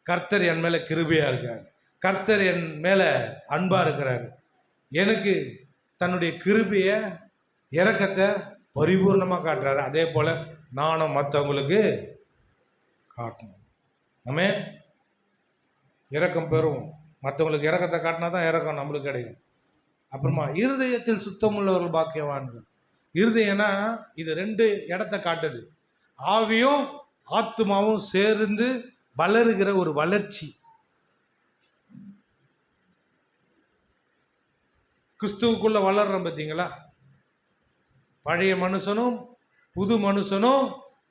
கர்த்தர் என் மேலே கிருபையாக இருக்கார், கர்த்தர் என் மேலே அன்பாக இருக்கிறார். எனக்கு தன்னுடைய கிருபையை இரக்கத்தை பரிபூர்ணமாக காட்டுறாரு. அதே போல் நானும் மற்றவங்களுக்கு காட்டணும். ஆமென். இரக்கம் பெறுவோம். மற்றவங்களுக்கு இரக்கத்தை காட்டினா தான் இரக்கம் நம்மளுக்கு கிடைக்கும். அப்புறமா இருதயத்தில் சுத்தமுள்ளவர்கள் பாக்கியவான்கள். இருதயம்னா இது 2 இடத்த காட்டுது. ஆவியும் ஆத்துமாவும் சேர்ந்து வளருகிற ஒரு வளர்ச்சி. கிறிஸ்துவுக்குள்ள வளர்றோம் பார்த்தீங்களா? பழைய மனுஷனும் புது மனுஷனும்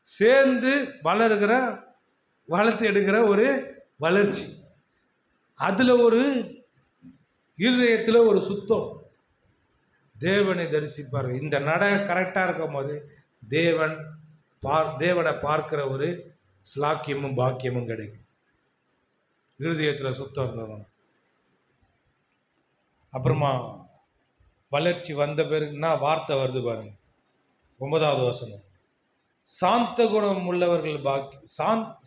சேர்ந்து வளர்த்து எடுக்கிற ஒரு வளர்ச்சி. அதில் ஒரு இருதயத்தில் ஒரு சுத்தம், தேவனை தரிசிப்பார். இந்த நட கரெக்டாக இருக்கும் போது தேவனை பார்க்கிற ஒரு ஸ்லாக்கியமும் பாக்கியமும் கிடைக்கும். இருதயத்தில் சுத்தம் இருந்ததும். அப்புறமா வளர்ச்சி வந்த பிறகுன்னா வார்த்தை வருது பாருங்க, 9வது வசனம். சாந்த குணம் உள்ளவர்கள்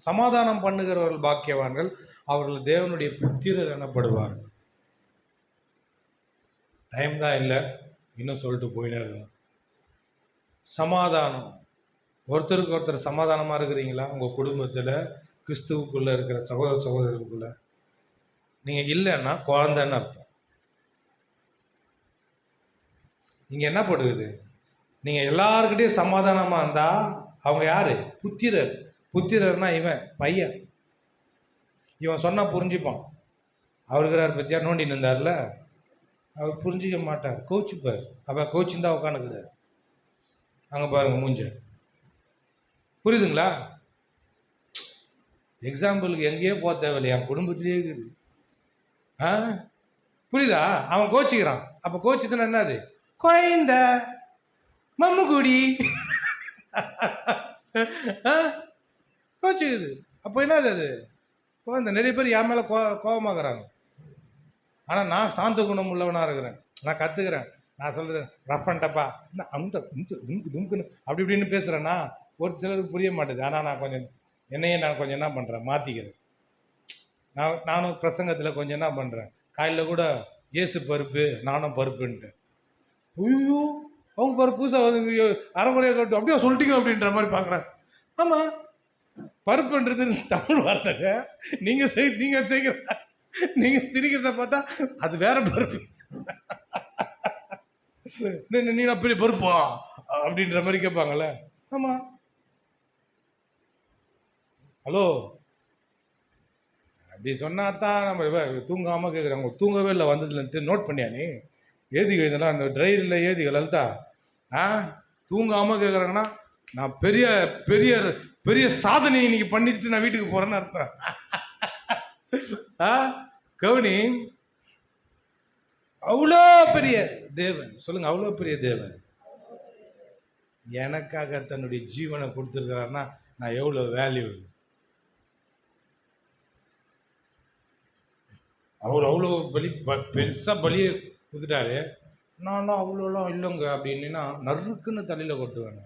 சமாதானம் பண்ணுகிறவர்கள் பாக்கியவான்கள், அவர்கள் தேவனுடைய புத்திரர் எனப்படுவார்கள். டைம் தான் இல்லை, இன்னும் சொல்லிட்டு போயினே இருக்கலாம். சமாதானம். ஒருத்தருக்கு ஒருத்தர் சமாதானமாக இருக்கிறீங்களா? உங்கள் குடும்பத்தில் கிறிஸ்துவுக்குள்ளே இருக்கிற சகோதர சகோதரருக்குள்ள நீங்கள் இல்லைன்னா குழந்தைன்னு அர்த்தம். நீங்கள் என்ன போடுது? நீங்கள் எல்லாருக்கிட்டையும் சமாதானமாக இருந்தால் அவங்க யார்? புத்திரர். புத்திரர்னா இவன் பையன். இவன் சொன்னால் புரிஞ்சுப்பான். அவருக்கிறார் பற்றியா நோண்டி நின்றார்ல, அவர் புரிஞ்சிக்க மாட்டார், கோச்சுப்பார். அப்போ கோச்சின்னு தான் உட்காந்துக்கிறார். அங்கே பாருங்க மூஞ்ச. புரியுதுங்களா? எக்ஸாம்பிளுக்கு எங்கேயோ போக தேவையில்லை, என் குடும்பத்திலேயே இருக்குது. ஆ புரியுதா? அவன் கோச்சிக்கிறான். அப்போ கோச்சிச்சுன்னா என்னது? குழந்த மம்முக்குடி கோச்சிக்குது. அப்போ என்னது அது? குழந்தை. நிறைய பேர் என் மேலே கோபமாகறாங்க. ஆனால் நான் சாந்த குணம் உள்ளவனாக இருக்கிறேன். நான் கற்றுக்கிறேன். நான் சொல்கிறேன் ரஃப் அண்ட் டப்பா அந்த தும்க்கு தும்க்குன்னு அப்படி இப்படின்னு பேசுகிறேன்னா ஒரு சிலருக்கு புரிய மாட்டேது. ஆனால் நான் கொஞ்சம் என்னையே நான் கொஞ்சம் என்ன பண்ணுறேன், மாற்றிக்கிறேன். நானும் பிரசங்கத்தில் கொஞ்சம் என்ன பண்ணுறேன், காலையில் கூட ஏசு பருப்பு நானும் பருப்புன்ட்டு. ஐயோ அவங்க பருப்பு புதுசாக அரைக்குறையாக கட்டும் அப்படியே சொல்லிட்டீங்க அப்படின்ற மாதிரி பார்க்குறேன். ஆமாம், பருப்புன்றது தமிழ் வார்த்தைங்க. நீங்கள் செய்கிற நீங்கள் சிரிக்கிறத பார்த்தா அது வேற பருப்பு. நீ நான் பெரிய பருப்பா அப்படின்ற மாதிரி கேட்பாங்கல்ல. ஆமாம். ஹலோ, அப்படி சொன்னா தான் நம்ம தூங்காமல் கேட்குறாங்க. தூங்கவே இல்லை வந்ததுல நோட் பண்ணியா நீ? ஏதிகள் இதெல்லாம் அந்த ட்ரைவில் ஏதிகள் அழுத்தா தூங்காமல் கேட்குறாங்கன்னா நான் பெரிய பெரிய பெரிய சாதனை இன்னைக்கு பண்ணிட்டு நான் வீட்டுக்கு போகிறேன்னு அர்த்தம். கவுனி, அவ்வளோ பெரிய தேவன். சொல்லுங்க, அவ்வளோ பெரிய தேவன் எனக்காக தன்னுடைய ஜீவனை கொடுத்துருக்காருன்னா நான் எவ்வளோ வேல்யூ. அவர் அவ்வளோ பலி பெருசாக பலியை கொடுத்துட்டாரு. நான்லாம் அவ்வளோலாம் இல்லைங்க அப்படின்னா நறுக்குன்னு தலையில் கொட்டுவேன்.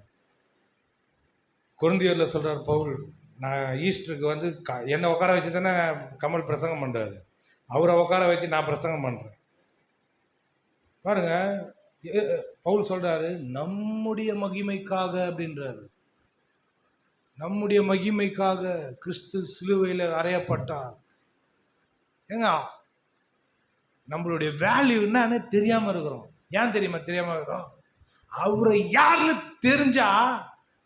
கொரிந்தியரில் சொல்கிறார் பவுல், நான் ஈஸ்டருக்கு வந்து என்னை உட்கார வச்சு தானே கமல் பிரசங்கம் பண்ணுறாரு. அவரை உட்கார வச்சு நான் பிரசங்கம் பண்ணுறேன். பாருங்க, பவுல் சொல்கிறாரு நம்முடைய மகிமைக்காக அப்படின்றாரு. நம்முடைய மகிமைக்காக கிறிஸ்து சிலுவையில் அறையப்பட்டார். ஏங்க, நம்மளுடைய வேல்யூ என்னன்னு தெரியாமல் இருக்கிறோம். ஏன் தெரியாமல் இருக்கிறோம்? அவரை யாருன்னு தெரிஞ்சா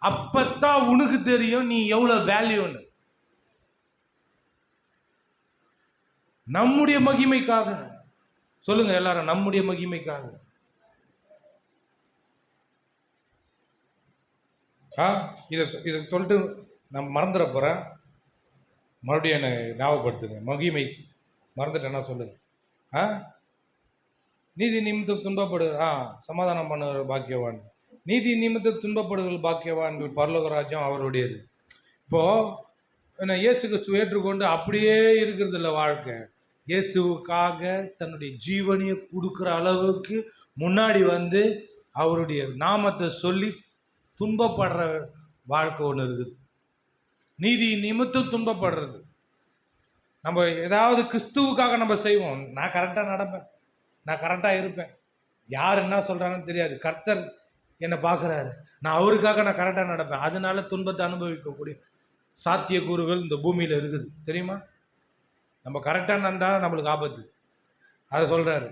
அப்பத்தான் உனக்கு தெரியும் நீ எவ்வளோ வேல்யூன்னு. நம்முடைய மகிமைக்காக சொல்லுங்க எல்லாரும், நம்முடைய மகிமைக்காக. இதை சொல்லிட்டு நான் மறந்துட போகிறேன். மறுபடியும் என்னை ஞாபகப்படுத்துங்க. மகிமை மறந்துட்டேன்னா சொல்லுங்க. நீதி நிமித்தம் துன்பப்படு சமாதானம் பண்ணுகிற பாக்கியவான். நீதி நிமித்தம் துன்பப்படுதல் பாக்கியவான்கள் பரலோக ராஜ்யம் அவருடையது. இப்போது என்ன இயேசு கிறிஸ்துவை ஏற்றுக்கொண்டு அப்படியே இருக்கிறது இல்லை வாழ்க்கை. இயேசுவுக்காக தன்னுடைய ஜீவனையை கொடுக்குற அளவுக்கு முன்னாடி வந்து அவருடைய நாமத்தை சொல்லி துன்பப்படுற வாழ்க்கை ஒன்று இருக்குது. நீதி நிமித்தம் துன்பப்படுறது. நம்ம ஏதாவது கிறிஸ்துவுக்காக நம்ம செய்வோம். நான் கரெக்டாக நடப்பேன், நான் கரெக்டாக இருப்பேன். யார் என்ன சொல்கிறாங்கன்னு தெரியாது. கர்த்தர் என்னை பார்க்குறாரு, நான் அவருக்காக நான் கரெக்டாக நடப்பேன். அதனால துன்பத்தை அனுபவிக்கக்கூடிய சாத்தியக்கூறுகள் இந்த பூமியில் இருக்குது. தெரியுமா? நம்ம கரெக்டாக நடந்தால் நம்மளுக்கு ஆபத்து. அதை சொல்கிறாரு.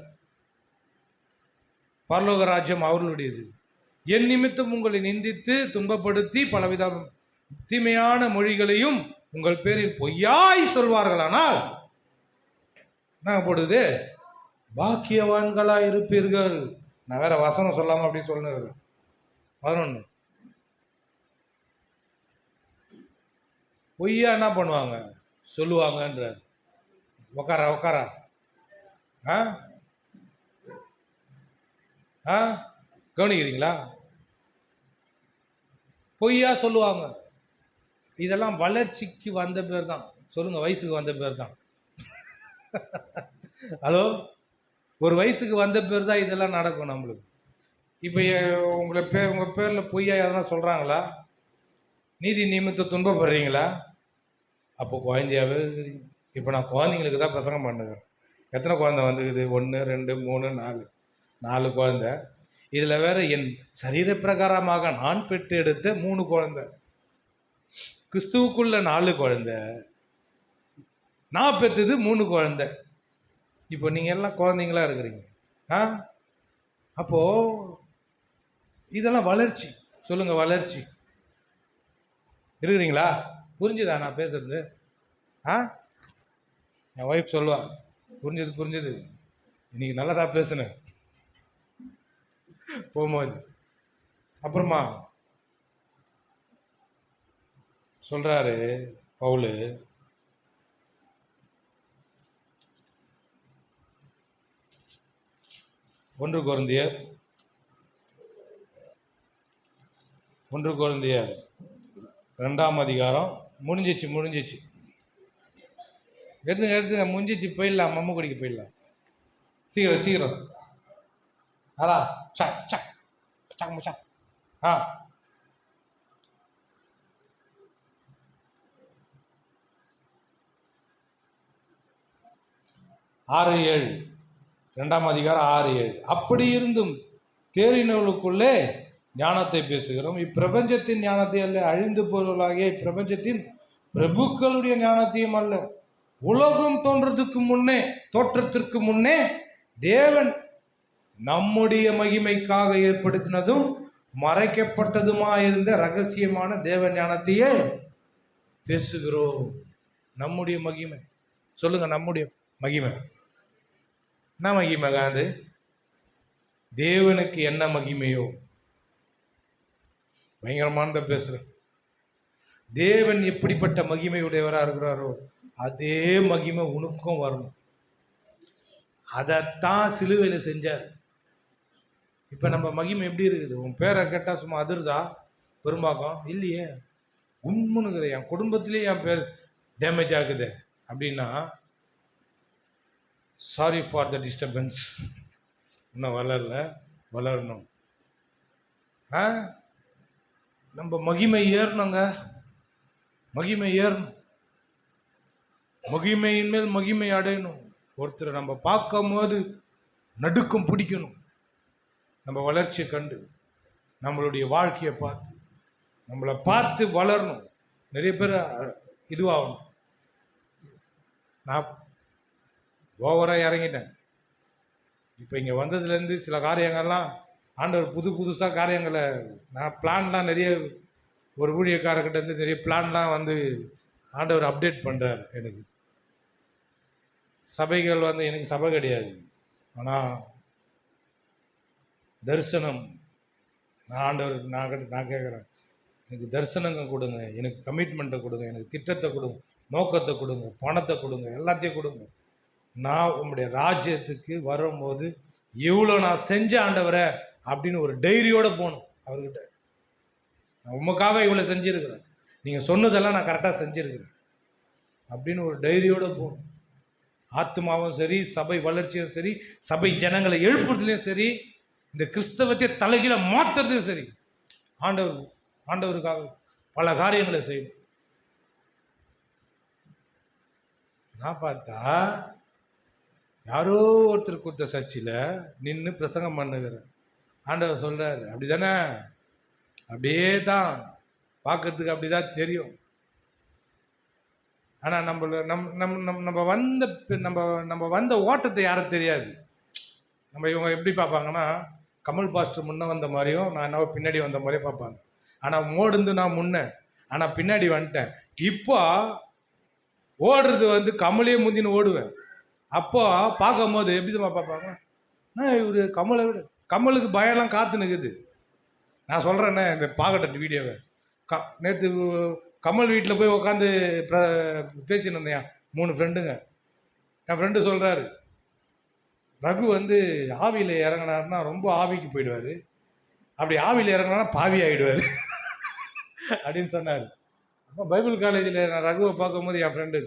பரலோக ராஜ்யம் அவர்களுடையது. என் நிமித்தம் உங்களை நிந்தித்து துன்பப்படுத்தி பலவித தீமையான மொழிகளையும் உங்கள் பேரில் பொய்யாய் சொல்வார்களானால் என்ன போடுது? பாக்கியவான்களா இருப்பீர்கள். நான் வேற வசனம் சொல்லாமல் அப்படி சொல்லுங்க. 11 பொய்யா என்ன பண்ணுவாங்க? சொல்லுவாங்கன்றார். உக்காரா கவனிக்கிறீங்களா? பொய்யா சொல்லுவாங்க. இதெல்லாம் வளர்ச்சிக்கு வந்த பேர் தான். சொல்லுங்க, வயசுக்கு வந்த பேர் தான். ஹலோ, ஒரு வயசுக்கு வந்த பேர் தான் இதெல்லாம் நடக்கும் நம்மளுக்கு. இப்போ உங்கள் பேரில் பொய்யா எதனா சொல்கிறாங்களா? நீதி நிமித்தம் துன்பப்படுறீங்களா? அப்போ குழந்தையாகவே இருக்கிறீங்க. இப்போ நான் குழந்தைங்களுக்கு தான் பிரசங்கம் பண்ணுறேன். எத்தனை குழந்தை வந்துக்குது? 1 2 3 4. 4 குழந்தை. இதில் வேற என் சரீர பிரகாரமாக நான் பெற்று எடுத்த 3 குழந்தை. கிறிஸ்துவுக்குள்ள 4 குழந்தை, நான் பெற்றது 3 குழந்தை. இப்போ நீங்கள் எல்லாம் குழந்தைங்களா இருக்கிறீங்க. அப்போது இதெல்லாம் வளர்ச்சி. சொல்லுங்கள், வளர்ச்சி. இருக்கிறீங்களா? புரிஞ்சுதா நான் பேசுறது? என் ஒய்ஃப் சொல்லுவா, புரிஞ்சுது, இன்னைக்கு நல்லதா பேசுனேன் போகும்போது. அப்புறமா சொல்றாரு பவுலு, ஒன்று கொரிந்தியர் 2ஆம் அதிகாரம். முடிஞ்சிச்சு. எடுத்துங்க முடிஞ்சிச்சு. போயிடலாம், மம்மு குடிக்க போயிடலாம். சீக்கிரம். அடா சக் 6:7. 2ஆம் அதிகாரம் 6:7. அப்படி இருந்தும் தேறினவர்களுக்குள்ளே ஞானத்தை பேசுகிறோம், இப்பிரபஞ்சத்தின் ஞானத்தை அல்ல, அழிந்து போவர்களாகிய இப்பிரபஞ்சத்தின் பிரபுக்களுடைய ஞானத்தையும் அல்ல, உலகம் தோற்றத்திற்கு முன்னே தேவன் நம்முடைய மகிமைக்காக ஏற்படுத்தினதும் மறைக்கப்பட்டதுமாயிருந்த ரகசியமான தேவ ஞானத்தையே பேசுகிறோம். நம்முடைய மகிமை. சொல்லுங்க, நம்முடைய மகிமை. என்ன மகிமை? அது தேவனுக்கு என்ன மகிமையோ பயங்கரமானத பேசுகிறேன். தேவன் எப்படிப்பட்ட மகிமையுடையவராக இருக்கிறாரோ அதே மகிமை உனக்கும் வரணும். அதைத்தான் சிலுவையில் செஞ்சார். இப்போ நம்ம மகிமை எப்படி இருக்குது? உன் பேரை கேட்டால் சும்மா அதிர்தா? பெரும்பாக்கம் இல்லையே. உண்மைனுக்குது. என் குடும்பத்திலேயே என் பேர் டேமேஜ் ஆகுது அப்படின்னா சாரி ஃபார் த டிஸ்டர்பன்ஸ். இன்னும் வளரணும். நம்ம மகிமை ஏறணுங்க. மகிமையின் மேல் மகிமை அடையணும். ஒருத்தரை நம்ம பார்க்கும் போது நடுக்கம் பிடிக்கணும். நம்ம வளர்ச்சியை கண்டு நம்மளுடைய வாழ்க்கையை நம்மளை பார்த்து வளரணும். நிறைய பேர் இதுவாகணும். நான் ஓவராக இறங்கிட்டேன். இப்போ இங்கே வந்ததுலேருந்து சில காரியங்கள்லாம் ஆண்டவர் புதுசாக காரியங்களை, நான் பிளான்லாம் நிறைய ஒரு ஊழியக்காரர்கிட்ட இருந்து நிறைய பிளான்லாம் ஆண்டவர் அப்டேட் பண்ணுறார். எனக்கு சபைகள் எனக்கு சபை கிடையாது, ஆனால் தரிசனம். நான் கேட்குறேன், எனக்கு தரிசனங்க கொடுங்க, எனக்கு கமிட்மெண்ட்டை கொடுங்க, எனக்கு திட்டத்தை கொடுங்க, நோக்கத்தை கொடுங்க, பணத்தை கொடுங்க, எல்லாத்தையும் கொடுங்க. நான் உங்களுடைய ராஜ்யத்துக்கு வரும்போது இவ்வளோ நான் செஞ்ச ஆண்டவரை அப்படின்னு ஒரு டைரியோடு போகணும் அவர்கிட்ட. நான் உமக்காக இவ்வளோ செஞ்சுருக்கிறேன், நீங்கள் சொன்னதெல்லாம் நான் கரெக்டாக செஞ்சுருக்கிறேன் அப்படின்னு ஒரு டைரியோடு போகணும். ஆத்மாவும் சரி, சபை வளர்ச்சியும் சரி, சபை ஜனங்களை எழுப்புறதுலையும் சரி, இந்த கிறிஸ்தவத்தை தலைகீழ மாற்றுறதும் சரி, ஆண்டவருக்காக பல காரியங்களை செய்யணும். நான் பார்த்தா யாரோ ஒருத்தர் கொடுத்த சர்ச்சில் நின்று பிரசங்கம் பண்ணுகிறேன். ஆண்டவர் சொல்கிறார், அப்படி தானே? அப்படியே தான் பார்க்கறதுக்கு அப்படி தான் தெரியும். ஆனால் நம்ம வந்த ஓட்டத்தை யாரும் தெரியாது. இவங்க எப்படி பார்ப்பாங்கன்னா, கமல் பாஸ்டர் முன்னே வந்த மாதிரியும் நான் என்ன பின்னாடி வந்த மாதிரியும் பார்ப்பாங்க. ஆனால் மோடுந்து நான் முன்னே, ஆனால் பின்னாடி வந்துட்டேன். இப்போ ஓடுறது கமலையே முந்தின்னு ஓடுவேன். அப்போ பார்க்கும் போது எப்படி தான் பார்ப்பாங்க, இவர் கமலை விட கமலுக்கு பயம்லாம் காத்து நிற்குது. நான் சொல்கிறேன்னே, இந்த பார்க்கட்டும் வீடியோவை. நேற்று கமல் வீட்டில் போய் உட்காந்து பேசின்னு இருந்தேன். 3 ஃப்ரெண்டுங்க. என் ஃப்ரெண்டு சொல்கிறாரு, ரகு ஆவியில் இறங்கினாருன்னா ரொம்ப ஆவிக்கு போயிடுவார், அப்படி ஆவியில் இறங்கினா பாவி ஆகிடுவார் அப்படின்னு சொன்னார். அப்போ பைபிள் காலேஜில் நான் ரகுவை பார்க்கும்போது, என் ஃப்ரெண்டு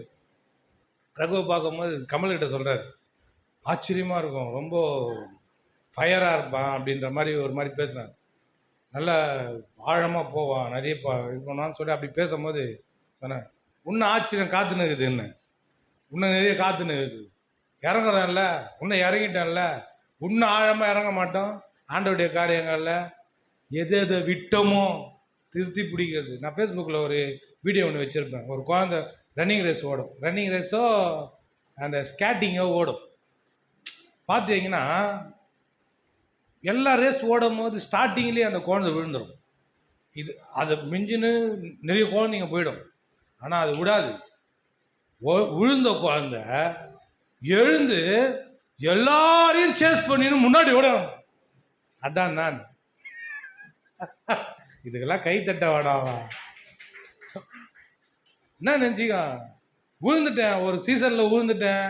ரகுவை பார்க்கும்போது கமல்கிட்ட சொல்கிறார், ஆச்சரியமாக இருக்கும், ரொம்ப ஃபயராக இருப்பான் அப்படின்ற மாதிரி ஒரு மாதிரி பேசினார். நல்லா ஆழமாக போவான், நிறைய இது பண்ணுவான்னு சொல்லி அப்படி பேசும்போது சொன்னேன், இன்னும் ஆச்சரியம் காத்துனுக்குது, இன்னும் நிறைய காத்துனுக்குது, இறங்குறேன்ல, இன்னும் இறங்கிட்டேன்ல, இன்னும் ஆழமாக இறங்க மாட்டோம். ஆண்டவருடைய காரியங்களில் எது எதை விட்டோமோ திருத்தி பிடிக்கிறது. நான் ஃபேஸ்புக்கில் ஒரு வீடியோ ஒன்று வச்சுருப்பேன். ஒரு குழந்தை ரன்னிங் ரேஸ் ஓடும். ரன்னிங் ரேஸோ அந்த ஸ்கேட்டிங்கோ ஓடும். பார்த்தீங்கன்னா எல்லா ரேஸ் ஓடும் போது ஸ்டார்டிங்லேயே அந்த குழந்தை விழுந்துடும். இது அதை மிஞ்சின்னு நிறைய குழந்தைங்க போயிடும். ஆனால் அது விடாது. விழுந்த குழந்தை எழுந்து எல்லாரையும் சேஸ் பண்ணின்னு முன்னாடி ஓடணும். அதான் நான் இதுக்கெல்லாம் கை தட்ட வாடாவா. என்ன நினச்சிக்க, விழுந்துட்டேன், ஒரு சீசனில் விழுந்துட்டேன்,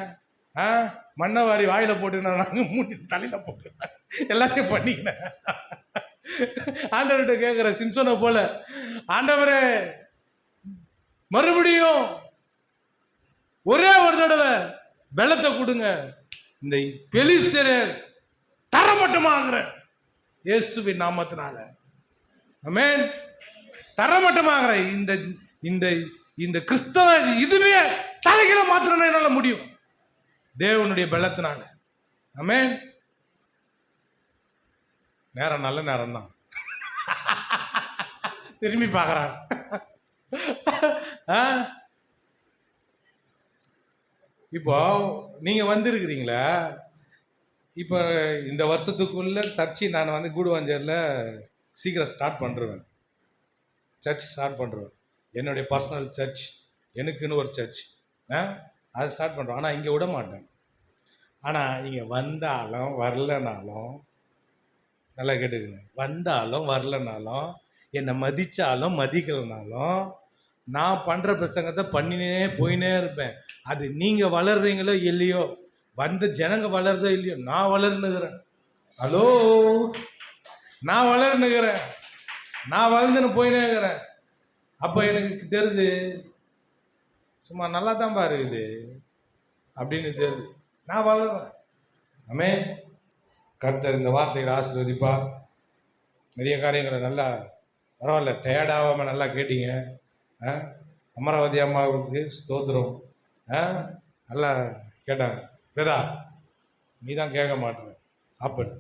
மண்ணை வாரி வாயில் போட்டு நான் மூடி தலையில் போட்டு எல்லாத்தையும் பண்ணிக்கினேன். ஆண்டவர்கிட்ட கேட்குற சிம்சனை போல, ஆண்டவரே மறுபடியும் ஒரே ஒரு தடவை பலத்தை கொடுங்க, இந்த பெலிஸ்தரை தரமட்டமாகிற இயேசுவின் நாமத்தினால. ஆமென். தரமட்டமாகிற இந்த இந்த இந்த கிறிஸ்தவ இதுவே தலைகளை மாத்திரம் என்னால முடியும், தேவனுடைய பலத்தினால. ஆமென். நேரம் நல்ல நேரம் தான். திரும்பி பார்க்குறான். இப்போ நீங்க வந்திருக்கிறீங்களா? இப்போ இந்த வருஷத்துக்குள்ள சர்ச்சை நான் வந்து கூடுவாஞ்சேரியில் சீக்கிரம் ஸ்டார்ட் பண்ணுறேன். சர்ச் ஸ்டார்ட் பண்ணுறேன். என்னுடைய பர்சனல் சர்ச், எனக்குன்னு ஒரு சர்ச், அதை ஸ்டார்ட் பண்ணுறோம். ஆனால் இங்கே விட மாட்டேன். ஆனால் இங்கே வந்தாலும் வரலனாலும், நல்லா கேட்டுக்குங்க, வந்தாலும் வரலனாலும், என்னை மதித்தாலும் மதிக்கலைனாலும், நான் பண்ணுற பிரசங்கத்தை பண்ணினே போயினே இருப்பேன். அது நீங்கள் வளர்றீங்களோ இல்லையோ, வந்த ஜனங்க வளருதோ இல்லையோ, நான் வளர்ந்துக்கிறேன். ஹலோ, நான் வளர்ந்துக்கிறேன், நான் வளர்ந்துன்னு போயினே இருக்கிறேன். அப்போ எனக்கு தெரியுது, சும்மா நல்லா தான் இருக்குது அப்படின்னு தெரியுது, நான் வளர்றேன். ஆமென். கர்த்தர் இந்த வார்த்தைகளை ஆசீர்வதிப்பா. நிறைய காரியங்களை நல்லா பரவாயில்ல, டயர்டாகாமல் நல்லா கேட்டீங்க. அமராவதி அம்மாவுக்கு ஸ்தோத்திரம். நல்லா கேட்டாங்க. வேதா நீ தான் கேட்க மாட்டேன் அப்பன்னு.